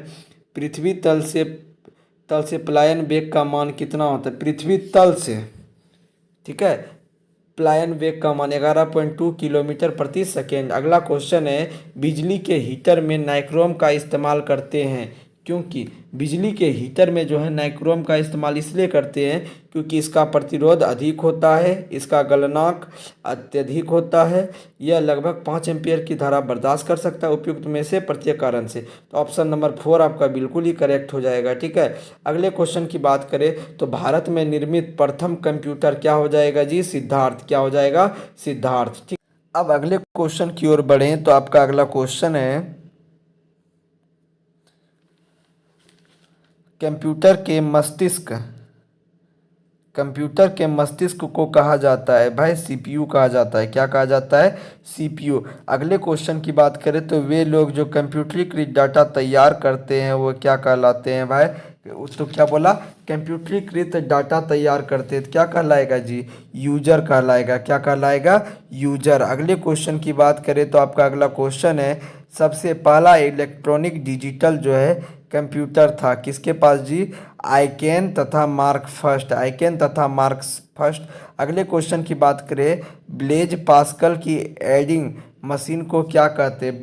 पृथ्वी तल से पलायन वेग का मान कितना होता है, पृथ्वी तल से, ठीक है, पलायन वेग का मान 11.2 किलोमीटर प्रति सेकेंड। अगला क्वेश्चन है, बिजली के हीटर में नाइक्रोम का इस्तेमाल करते हैं क्योंकि, बिजली के हीटर में जो है नाइक्रोम का इस्तेमाल इसलिए करते हैं क्योंकि इसका प्रतिरोध अधिक होता है, इसका गलनांक अत्यधिक होता है, यह लगभग 5 एम्पियर की धारा बर्दाश्त कर सकता है, उपयुक्त में से प्रत्येक कारण से। तो ऑप्शन नंबर 4 आपका बिल्कुल ही करेक्ट हो जाएगा, ठीक है। अगले क्वेश्चन की बात करें तो भारत में निर्मित प्रथम कंप्यूटर क्या हो जाएगा जी, सिद्धार्थ। क्या हो जाएगा, सिद्धार्थ, ठीक। अब अगले क्वेश्चन की ओर बढ़ें तो आपका अगला क्वेश्चन है, कंप्यूटर के मस्तिष्क को कहा जाता है भाई सीपीयू कहा जाता है। क्या कहा जाता है, सीपीयू। अगले क्वेश्चन की बात करें तो वे लोग जो कंप्यूटरीकृत डाटा तैयार करते हैं वो क्या कहलाते हैं भाई, तो क्या बोला, कंप्यूटरीकृत डाटा तैयार करते हैं, क्या कहलाएगा जी, यूजर कहलाएगा। क्या कहलाएगा, यूजर। अगले क्वेश्चन की बात करें तो आपका अगला क्वेश्चन है, सबसे पहला इलेक्ट्रॉनिक डिजिटल जो है कंप्यूटर था किसके पास जी, आइकेन तथा मार्क फर्स्ट, आइकेन तथा मार्क फर्स्ट। अगले क्वेश्चन की बात करें, ब्लेज पास्कल की एडिंग मशीन को क्या कहते हैं,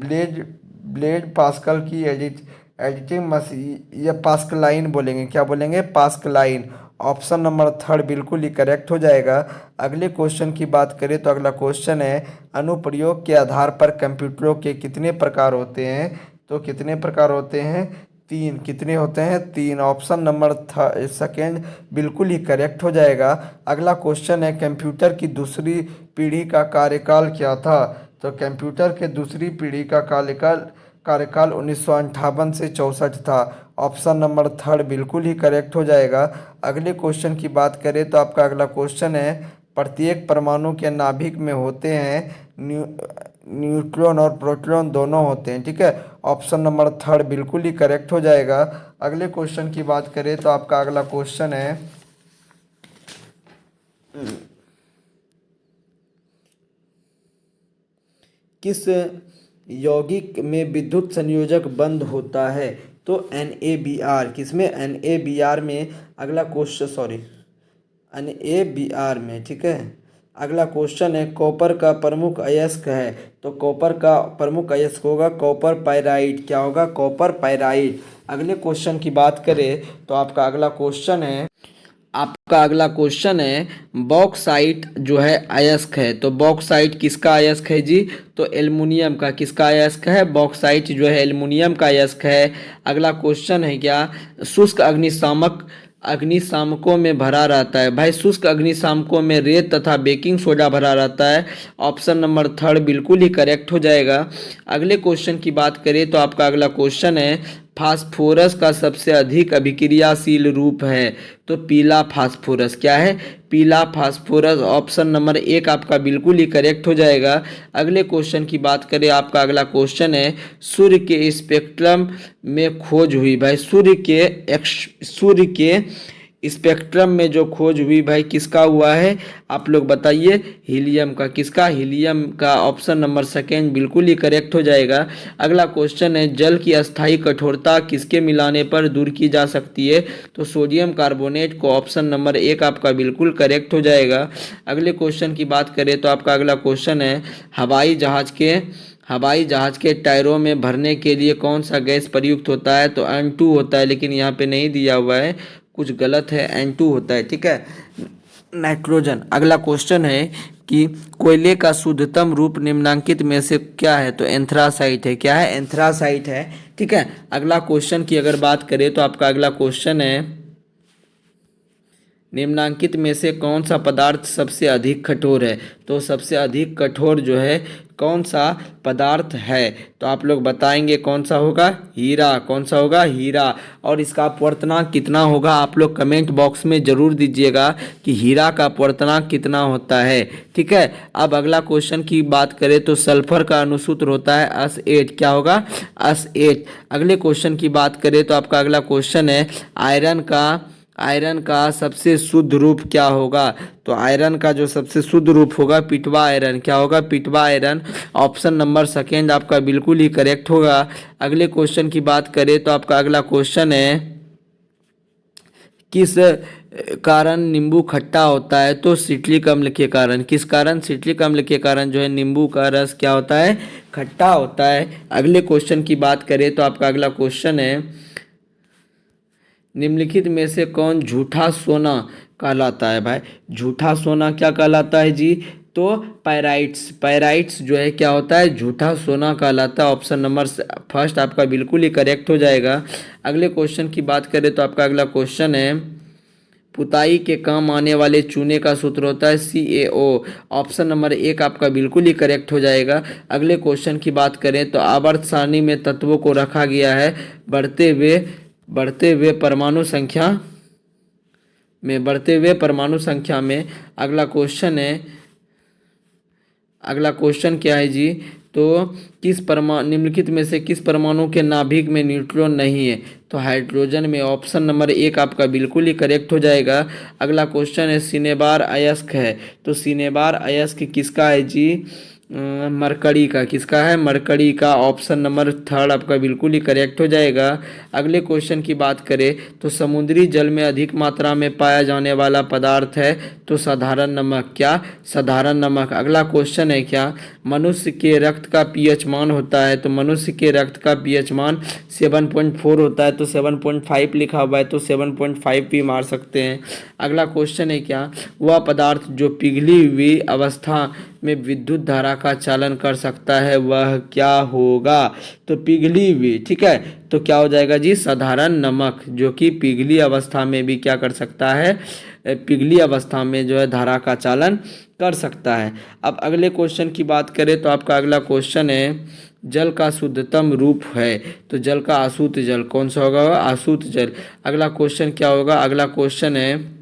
ब्लेज पास्कल की एडिटिंग मशीन, या पास्कलाइन बोलेंगे, क्या बोलेंगे, पास्कलाइन। ऑप्शन नंबर 3 बिल्कुल ही करेक्ट हो जाएगा। अगले क्वेश्चन की बात करें तो अगला क्वेश्चन है, अनुप्रयोग के आधार पर कंप्यूटरों के कितने प्रकार होते हैं, तो कितने प्रकार होते हैं, 3। कितने होते हैं, 3। ऑप्शन नंबर 2 बिल्कुल ही करेक्ट हो जाएगा। अगला क्वेश्चन है, कंप्यूटर की दूसरी पीढ़ी का कार्यकाल क्या था, तो कंप्यूटर के दूसरी पीढ़ी का कार्यकाल 1958 से 64 था। ऑप्शन नंबर 3 बिल्कुल ही करेक्ट हो जाएगा। अगले क्वेश्चन की बात करें तो आपका अगला क्वेश्चन है, प्रत्येक परमाणु के नाभिक में होते हैं न्यूट्रॉन और प्रोटॉन दोनों होते हैं, ठीक है। ऑप्शन नंबर 3 बिल्कुल ही करेक्ट हो जाएगा। अगले क्वेश्चन की बात करें तो आपका अगला क्वेश्चन है, किस यौगिक में विद्युत संयोजक बंद होता है, तो NaBr। किसमें, NaBr में। अगला क्वेश्चन, NaBr में, ठीक है। अगला क्वेश्चन है, कॉपर का प्रमुख अयस्क है, तो कॉपर का प्रमुख अयस्क होगा कॉपर पाइराइट। क्या होगा, कॉपर पाइराइट। अगले क्वेश्चन की बात करें तो आपका अगला क्वेश्चन है, बॉक्साइट जो है अयस्क है, तो बॉक्साइट किसका अयस्क है जी, तो एल्युमिनियम का। किसका अयस्क है, बॉक्साइट जो है एल्युमिनियम का अयस्क है। अगला क्वेश्चन है क्या, शुष्क अग्निशामकों में भरा रहता है, भाई शुष्क अग्निशामकों में रेत तथा बेकिंग सोडा भरा रहता है। ऑप्शन नंबर 3 बिल्कुल ही करेक्ट हो जाएगा। अगले क्वेश्चन की बात करें तो आपका अगला क्वेश्चन है, फास्फोरस का सबसे अधिक अभिक्रियाशील रूप है, तो पीला फास्फोरस। क्या है, पीला फास्फोरस। ऑप्शन नंबर 1 आपका बिल्कुल ही करेक्ट हो जाएगा। अगले क्वेश्चन की बात करें, आपका अगला क्वेश्चन है, सूर्य के स्पेक्ट्रम में खोज हुई, भाई सूर्य के स्पेक्ट्रम में जो खोज हुई भाई किसका हुआ है, आप लोग बताइए, हीलियम का। किसका, हीलियम का। ऑप्शन नंबर 2 बिल्कुल ही करेक्ट हो जाएगा। अगला क्वेश्चन है, जल की अस्थायी कठोरता किसके मिलाने पर दूर की जा सकती है, तो सोडियम कार्बोनेट को। ऑप्शन नंबर 1 आपका बिल्कुल करेक्ट हो जाएगा। अगले क्वेश्चन की बात करें तो आपका अगला क्वेश्चन है, हवाई जहाज के टायरों में भरने के लिए कौन सा गैस प्रयुक्त होता है, तो N2 होता है, लेकिन यहाँ पे नहीं दिया हुआ है, कुछ गलत है, N2 होता है, ठीक है, नाइट्रोजन। अगला क्वेश्चन है कि कोयले का शुद्धतम रूप निम्नलिखित में से क्या है, तो एंथ्रासाइट है। क्या है, एंथ्रासाइट है, ठीक है। अगला क्वेश्चन की अगर बात करें तो आपका अगला क्वेश्चन है, निम्नांकित में से कौन सा पदार्थ सबसे अधिक कठोर है? तो सबसे अधिक कठोर जो है कौन सा पदार्थ है? तो आप लोग बताएंगे कौन सा होगा? हीरा। कौन सा होगा? हीरा। और इसका अपवर्तनांक कितना होगा? आप लोग कमेंट बॉक्स में जरूर दीजिएगा कि हीरा का अपवर्तनांक कितना होता है। ठीक है। अब अगला क्वेश्चन की बात करें तो सल्फर का अणुसूत्र होता है S8। क्या होगा? S8। अगले क्वेश्चन की बात करें तो आपका अगला क्वेश्चन है आयरन का सबसे शुद्ध रूप क्या होगा? तो आयरन का जो सबसे शुद्ध रूप होगा पिटवा आयरन। क्या होगा? पिटवा आयरन। ऑप्शन नंबर सेकेंड आपका बिल्कुल ही करेक्ट होगा। अगले क्वेश्चन की बात करें तो आपका अगला क्वेश्चन है किस कारण नींबू खट्टा होता है? तो सिट्रिक अम्ल के कारण। किस कारण? सिट्रिक अम्ल के कारण जो है नींबू का रस क्या होता है? खट्टा होता है। अगले क्वेश्चन की बात करें तो आपका अगला क्वेश्चन है निम्नलिखित में से कौन झूठा सोना कहलाता है? भाई झूठा सोना क्या कहलाता है जी? तो पैराइट्स जो है क्या होता है? झूठा सोना कहलाता है। ऑप्शन नंबर फर्स्ट आपका बिल्कुल ही करेक्ट हो जाएगा। अगले क्वेश्चन की बात करें तो आपका अगला क्वेश्चन है पुताई के काम आने वाले चूने का सूत्र होता है CaO। ऑप्शन नंबर एक आपका बिल्कुल ही करेक्ट हो जाएगा। अगले क्वेश्चन की बात करें तो आवर्त सारणी में तत्वों को रखा गया है बढ़ते हुए परमाणु संख्या में। अगला क्वेश्चन क्या है जी? तो निम्नलिखित में से किस परमाणु के नाभिक में न्यूट्रॉन नहीं है? तो हाइड्रोजन में। ऑप्शन नंबर एक आपका बिल्कुल ही करेक्ट हो जाएगा। अगला क्वेश्चन है सिनेबार अयस्क है। तो सिनेबार अयस्क किसका है जी? मरकरी का। किसका है? मरकरी का। ऑप्शन नंबर थर्ड आपका बिल्कुल ही करेक्ट हो जाएगा। अगले क्वेश्चन की बात करें तो समुद्री जल में अधिक मात्रा में पाया जाने वाला पदार्थ है तो साधारण नमक। क्या? साधारण नमक। अगला क्वेश्चन है क्या मनुष्य के रक्त का पीएच मान होता है? तो मनुष्य के रक्त का पीएच मान 7.4 होता है। तो 7.5 लिखा हुआ है तो 7.5 भी मार सकते हैं। अगला क्वेश्चन है क्या वह पदार्थ जो पिघली हुई अवस्था में विद्युत धारा का चालन कर सकता है वह क्या होगा? तो पिघली हुई। ठीक है। तो क्या हो जाएगा जी? साधारण नमक जो कि पिघली अवस्था में भी क्या कर सकता है? पिघली अवस्था में जो है धारा का चालन कर सकता है। अब अगले क्वेश्चन की बात करें तो आपका अगला क्वेश्चन है जल का शुद्धतम रूप है। तो जल का अशुद्ध जल। कौन सा होगा? अशुद्ध जल। अगला क्वेश्चन क्या होगा? अगला क्वेश्चन है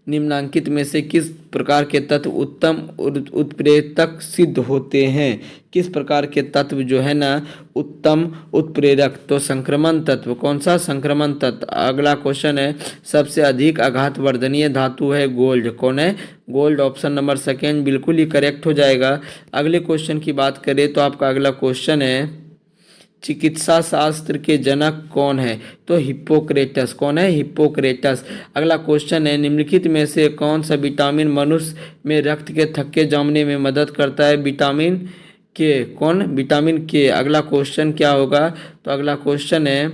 निम्नांकित में से किस प्रकार के तत्व उत्तम उत्प्रेरक सिद्ध होते हैं? किस प्रकार के तत्व जो है ना उत्तम उत्प्रेरक? तो संक्रमण तत्व। कौन सा? संक्रमण तत्व। अगला क्वेश्चन है सबसे अधिक आघात वर्धनीय धातु है गोल्ड। कौन है? गोल्ड। ऑप्शन नंबर सेकेंड बिल्कुल ही करेक्ट हो जाएगा। अगले क्वेश्चन की बात करें तो आपका अगला क्वेश्चन है चिकित्सा शास्त्र के जनक कौन है? तो हिप्पोक्रेटस। कौन है? हिप्पोक्रेटस। अगला क्वेश्चन है निम्नलिखित में से कौन सा विटामिन मनुष्य में रक्त के थक्के जमने में मदद करता है? विटामिन के। कौन? विटामिन के। अगला क्वेश्चन क्या होगा? तो अगला क्वेश्चन है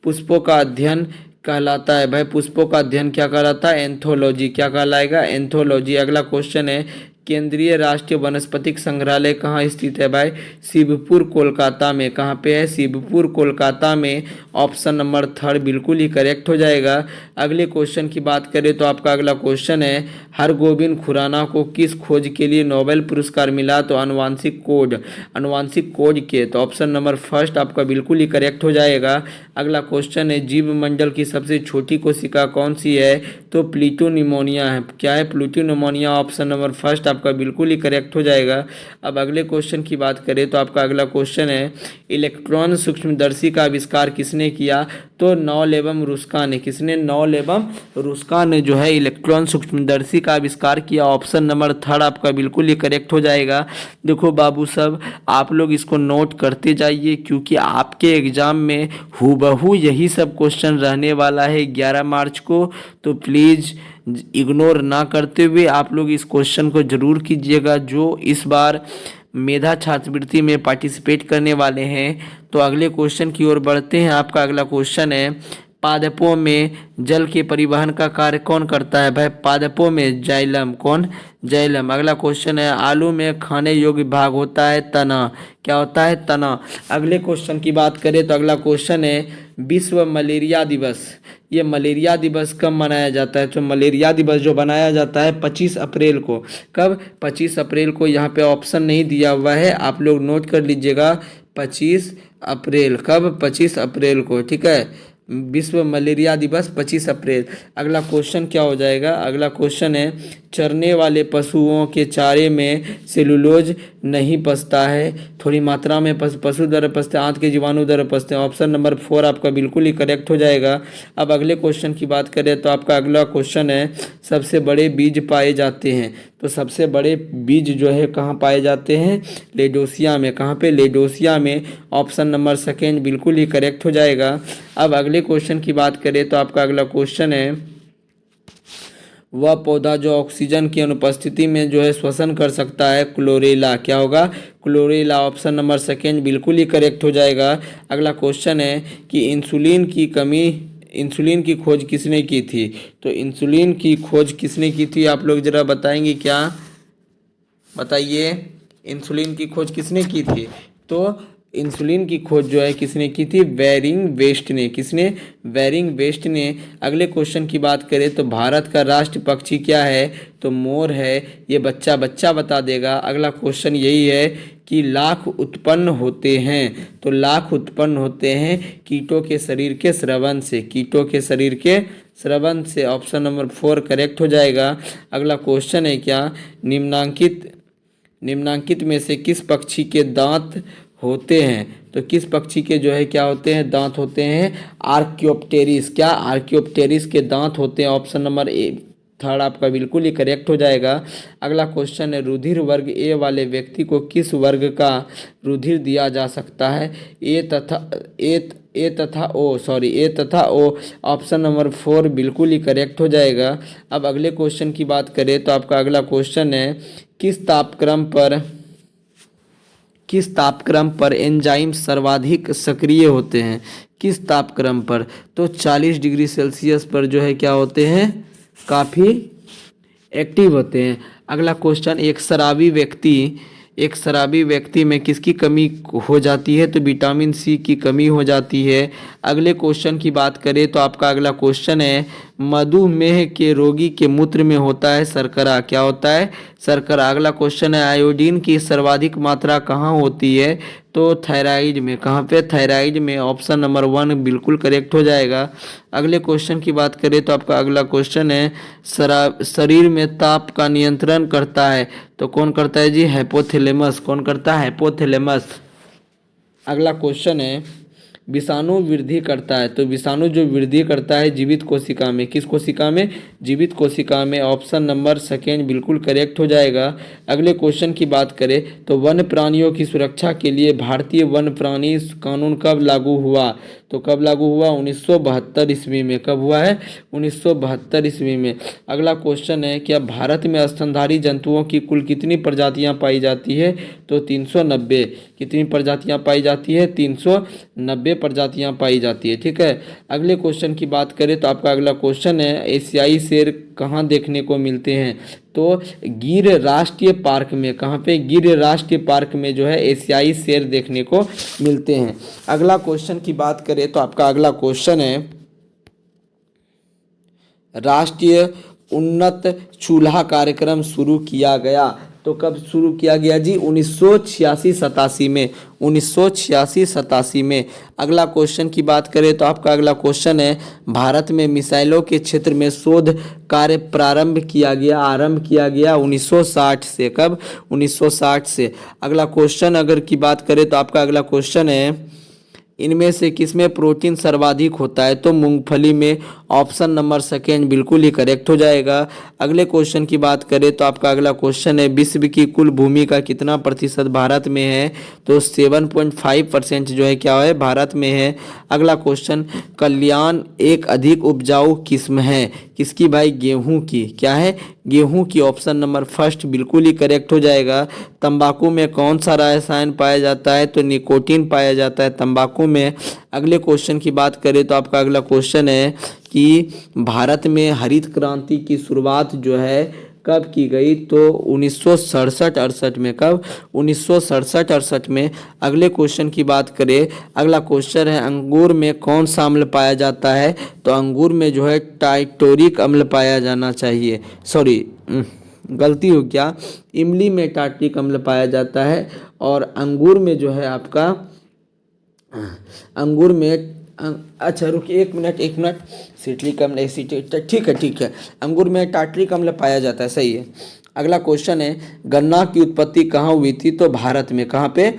पुष्पों का अध्ययन कहलाता है। भाई पुष्पों का अध्ययन क्या कहलाता है? एंथोलॉजी। क्या कहलाएगा? एंथोलॉजी। अगला क्वेश्चन है केंद्रीय राष्ट्रीय वनस्पतिक संग्रहालय कहाँ स्थित है? भाई शिवपुर कोलकाता में। कहाँ पे है? शिवपुर कोलकाता में। ऑप्शन नंबर थर्ड बिल्कुल ही करेक्ट हो जाएगा। अगले क्वेश्चन की बात करें तो आपका अगला क्वेश्चन है हरगोविंद खुराना को किस खोज के लिए नोबेल पुरस्कार मिला? तो आनुवांशिक कोड के। तो ऑप्शन नंबर फर्स्ट आपका बिल्कुल ही करेक्ट हो जाएगा। अगला क्वेश्चन है जीव मंडल की सबसे छोटी कोशिका कौन सी है? तो प्लूटो निमोनिया है। क्या है? Pluto pneumonia. Option number first आपका बिल्कुल ही करेक्ट हो जाएगा। अब अगले क्वेश्चन की बात करें तो आपका अगला क्वेश्चन है इलेक्ट्रॉन सूक्ष्मदर्शी का आविष्कार किसने किया? तो नॉल एवं रुस्का ने। किसने? नॉल एवं रुस्का ने जो है इलेक्ट्रॉन सूक्ष्मदर्शी का आविष्कार किया। ऑप्शन नंबर थर्ड आपका बिल्कुल ही करेक्ट हो जाएगा। देखो बाबू साहब आप लोग इसको नोट करते जाइए क्योंकि आपके एग्जाम में हूबहू यही सब क्वेश्चन रहने वाला है 11 मार्च को। तो प्लीज़ इग्नोर ना करते हुए आप लोग इस क्वेश्चन को जरूर कीजिएगा जो इस बार मेधा छात्रवृत्ति में पार्टिसिपेट करने वाले हैं। तो अगले क्वेश्चन की ओर बढ़ते हैं। आपका अगला क्वेश्चन है पादपों में जल के परिवहन का कार्य कौन करता है? भाई पादपों में जाइलम। कौन? जाइलम। अगला क्वेश्चन है आलू में खाने योग्य भाग होता है तना। क्या होता है? तना। अगले क्वेश्चन की बात करें तो अगला क्वेश्चन है विश्व मलेरिया दिवस ये मलेरिया दिवस कब मनाया जाता है? तो मलेरिया दिवस जो मनाया जाता है 25 अप्रैल को। कब? 25 अप्रैल को। यहाँ पे ऑप्शन नहीं दिया हुआ है, आप लोग नोट कर लीजिएगा। 25 अप्रैल। कब? 25 अप्रैल को। ठीक है, विश्व मलेरिया दिवस 25 अप्रैल। अगला क्वेश्चन क्या हो जाएगा? अगला क्वेश्चन है, चरने वाले पशुओं के चारे में सेलुलोज नहीं पचता है, थोड़ी मात्रा में पशु द्वारा पचते हैं, आंत के जीवाणु द्वारा पचते हैं। ऑप्शन नंबर 4 आपका बिल्कुल ही करेक्ट हो जाएगा। अब अगले क्वेश्चन की बात करें तो आपका अगला क्वेश्चन है, सबसे बड़े बीज पाए जाते हैं। तो सबसे बड़े बीज जो है कहाँ पाए जाते हैं? लेडोसिया में। कहाँ पे? लेडोसिया में। ऑप्शन नंबर सेकेंड बिल्कुल ही करेक्ट हो जाएगा। अब अगले क्वेश्चन की बात करें तो आपका अगला क्वेश्चन है, वह पौधा जो ऑक्सीजन की अनुपस्थिति में जो है श्वसन कर सकता है, क्लोरेला। क्या होगा? क्लोरेला। ऑप्शन नंबर सेकेंड बिल्कुल ही करेक्ट हो जाएगा। अगला क्वेश्चन है कि इंसुलिन की खोज किसने की थी? तो इंसुलिन की खोज किसने की थी? आप लोग जरा बताएंगे क्या? बताइए, इंसुलिन की खोज किसने की थी? तो इंसुलिन की खोज जो है किसने की थी? वेरिंग वेस्ट ने। किसने? वेरिंग वेस्ट ने। अगले क्वेश्चन की बात करें तो भारत का राष्ट्र पक्षी क्या है? तो मोर है। ये बच्चा बता देगा। अगला क्वेश्चन यही है कि लाख उत्पन्न होते हैं। तो लाख उत्पन्न होते हैं कीटों के शरीर के स्रवन से। कीटों के शरीर के स्रवन से। ऑप्शन नंबर 4 करेक्ट हो जाएगा। अगला क्वेश्चन है क्या, निम्नांकित में से किस पक्षी के दांत होते हैं? तो किस पक्षी के जो है क्या होते हैं? दांत होते हैं आर्कियोप्टेरिस। क्या? आर्कियोप्टेरिस के दांत होते हैं। ऑप्शन नंबर 3 आपका बिल्कुल ही करेक्ट हो जाएगा। अगला क्वेश्चन है, रुधिर वर्ग ए वाले व्यक्ति को किस वर्ग का रुधिर दिया जा सकता है? ए तथा ओ। ऑप्शन नंबर 4 बिल्कुल ही करेक्ट हो जाएगा। अब अगले क्वेश्चन की बात करें तो आपका अगला क्वेश्चन है, किस तापक्रम पर एंजाइम सर्वाधिक सक्रिय होते हैं? किस तापक्रम पर? तो 40 डिग्री सेल्सियस पर जो है क्या होते हैं? काफ़ी एक्टिव होते हैं। अगला क्वेश्चन, एक शराबी व्यक्ति में किसकी कमी हो जाती है? तो विटामिन सी की कमी हो जाती है। अगले क्वेश्चन की बात करें तो आपका अगला क्वेश्चन है, मधुमेह के रोगी के मूत्र में होता है शर्करा। क्या होता है? शर्करा। अगला क्वेश्चन है, आयोडीन की सर्वाधिक मात्रा कहाँ होती है? तो थायराइड में। कहाँ पे? थायराइड में। ऑप्शन नंबर 1 बिल्कुल करेक्ट हो जाएगा। अगले क्वेश्चन की बात करें तो आपका अगला क्वेश्चन है, शरीर में ताप का नियंत्रण करता है। तो कौन करता है जी? हाइपोथैलेमस। कौन करता है? हाइपोथैलेमस। अगला क्वेश्चन है, विषाणु वृद्धि करता है। तो विषाणु जो वृद्धि करता है जीवित कोशिका में। किस कोशिका में? जीवित कोशिका में। ऑप्शन नंबर सेकेंड बिल्कुल करेक्ट हो जाएगा। अगले क्वेश्चन की बात करें तो वन्य प्राणियों की सुरक्षा के लिए भारतीय वन्य प्राणी कानून कब लागू हुआ? तो कब लागू हुआ? 1972 ईस्वी में। कब हुआ है? 1972 ईस्वी में। अगला क्वेश्चन है, क्या भारत में स्तनधारी जंतुओं की कुल कितनी प्रजातियां पाई जाती है? तो 390। कितनी प्रजातियां पाई जाती है? 390 प्रजातियां पाई जाती है। ठीक है, अगले क्वेश्चन की बात करें तो आपका अगला क्वेश्चन है, एशियाई शेर कहाँ देखने को मिलते हैं? तो गिर राष्ट्रीय पार्क में। कहाँ पे? गिर राष्ट्रीय पार्क में जो है एशियाई शेर देखने को मिलते हैं। अगला क्वेश्चन की बात करें तो आपका अगला क्वेश्चन है, राष्ट्रीय उन्नत चूल्हा कार्यक्रम शुरू किया गया। तो कब शुरू किया गया जी? 1986-87 में। 1986-87 में। अगला क्वेश्चन की बात करें तो आपका अगला क्वेश्चन है, भारत में मिसाइलों के क्षेत्र में शोध कार्य आरंभ किया गया 1960 से। कब? 1960 से। अगला क्वेश्चन अगर की बात करें तो आपका अगला क्वेश्चन है, इनमें से किसमें प्रोटीन सर्वाधिक होता है? तो मूंगफली में। ऑप्शन नंबर सेकेंड बिल्कुल ही करेक्ट हो जाएगा। अगले क्वेश्चन की बात करें तो आपका अगला क्वेश्चन है, विश्व की कुल भूमि का कितना प्रतिशत भारत में है? तो 7.5% जो है क्या है? भारत में है। अगला क्वेश्चन, कल्याण एक अधिक उपजाऊ किस्म है। किसकी भाई? गेहूं की। क्या है? गेहूं की। ऑप्शन नंबर फर्स्ट बिल्कुल ही करेक्ट हो जाएगा। तंबाकू में कौन सा रसायन पाया जाता है? तो निकोटीन पाया जाता है तंबाकू में। अगले क्वेश्चन की बात करें तो आपका अगला क्वेश्चन है कि भारत में हरित क्रांति की शुरुआत जो है कब की गई? तो 1967-68 में। कब? 1967-68 में। अगले क्वेश्चन की बात करें, अगला क्वेश्चन है अंगूर में कौन सा अम्ल पाया जाता है? तो अंगूर में जो है टाइटोरिक अम्ल पाया जाना चाहिए, सॉरी गलती हो गया, इमली में टार्टिक अम्ल पाया जाता है। और अंगूर में जो है आपका अंगूर में अच्छा रुकिए एक मिनट, सिट्रिक अम्ल एसिटिक, ठीक है, अंगूर में टार्ट्रिक अम्ल पाया जाता है, सही है। अगला क्वेश्चन है गन्ना की उत्पत्ति कहाँ हुई थी? तो भारत में। कहाँ पे?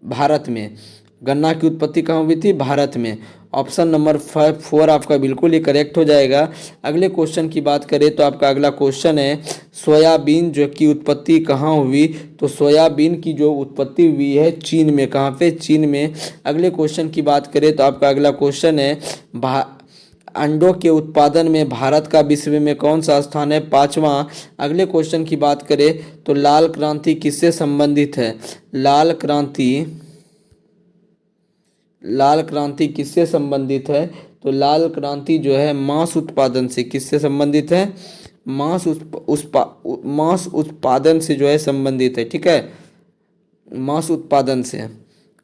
भारत में। गन्ना की उत्पत्ति कहाँ हुई थी? भारत में। ऑप्शन नंबर 4 आपका बिल्कुल ही करेक्ट हो जाएगा। अगले क्वेश्चन की बात करें तो आपका अगला क्वेश्चन है सोयाबीन जो की उत्पत्ति कहाँ हुई? तो सोयाबीन की जो उत्पत्ति हुई है चीन में। कहाँ पे? चीन में। अगले क्वेश्चन की बात करें तो आपका अगला क्वेश्चन है अंडों के उत्पादन में भारत का विश्व में कौन सा स्थान है? 5वां। अगले क्वेश्चन की बात करें तो लाल क्रांति किससे संबंधित है? लाल क्रांति किससे संबंधित है? तो लाल क्रांति जो है मांस उत्पादन से। किससे संबंधित है? मांस उत्पादन से जो है संबंधित है, ठीक है, मांस उत्पादन से।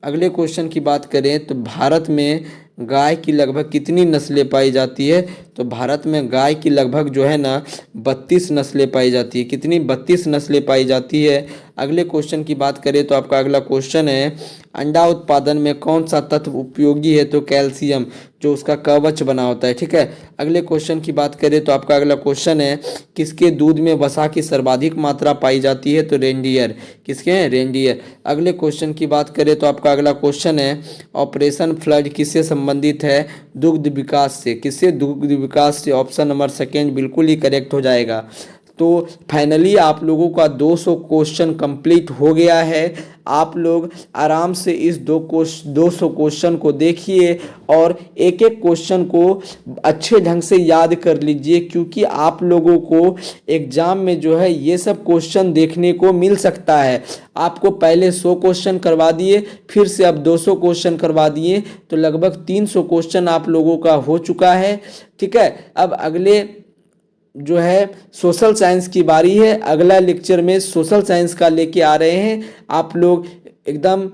अगले क्वेश्चन की बात करें तो भारत में गाय की लगभग कितनी नस्लें पाई जाती है? तो भारत में गाय की लगभग जो है ना 32 नस्लें पाई जाती है। कितनी? 32 नस्लें पाई जाती है। अगले क्वेश्चन की बात करें तो आपका अगला क्वेश्चन है अंडा उत्पादन में कौन सा तत्व उपयोगी है? तो कैल्शियम, जो उसका कवच बना होता है, ठीक है। अगले क्वेश्चन की बात करें तो आपका अगला क्वेश्चन है किसके दूध में वसा की सर्वाधिक मात्रा पाई जाती है? तो रेंडियर। किसके हैं? रेंडियर। अगले क्वेश्चन की बात करें तो आपका अगला क्वेश्चन है ऑपरेशन फ्लड किससे संबंधित है? दुग्ध विकास से। किससे? दुग्ध विकास से। ऑप्शन नंबर 2 बिल्कुल ही करेक्ट हो जाएगा। तो फाइनली आप लोगों का 200 क्वेश्चन कंप्लीट हो गया है। आप लोग आराम से इस 200 क्वेश्चन को देखिए और एक एक क्वेश्चन को अच्छे ढंग से याद कर लीजिए, क्योंकि आप लोगों को एग्जाम में जो है ये सब क्वेश्चन देखने को मिल सकता है। आपको पहले 100 क्वेश्चन करवा दिए, फिर से अब 200 क्वेश्चन करवा दिए, तो लगभग 300 क्वेश्चन आप लोगों का हो चुका है, ठीक है। अब अगले जो है सोशल साइंस की बारी है। अगला लेक्चर में सोशल साइंस का लेके आ रहे हैं। आप लोग एकदम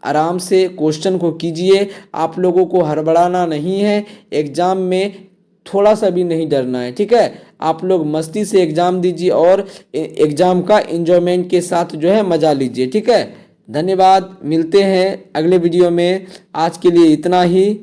आराम से क्वेश्चन को कीजिए, आप लोगों को हड़बड़ाना नहीं है, एग्जाम में थोड़ा सा भी नहीं डरना है, ठीक है। आप लोग मस्ती से एग्जाम दीजिए और एग्जाम का एंजॉयमेंट के साथ जो है मजा लीजिए, ठीक है। धन्यवाद, मिलते हैं अगले वीडियो में। आज के लिए इतना ही।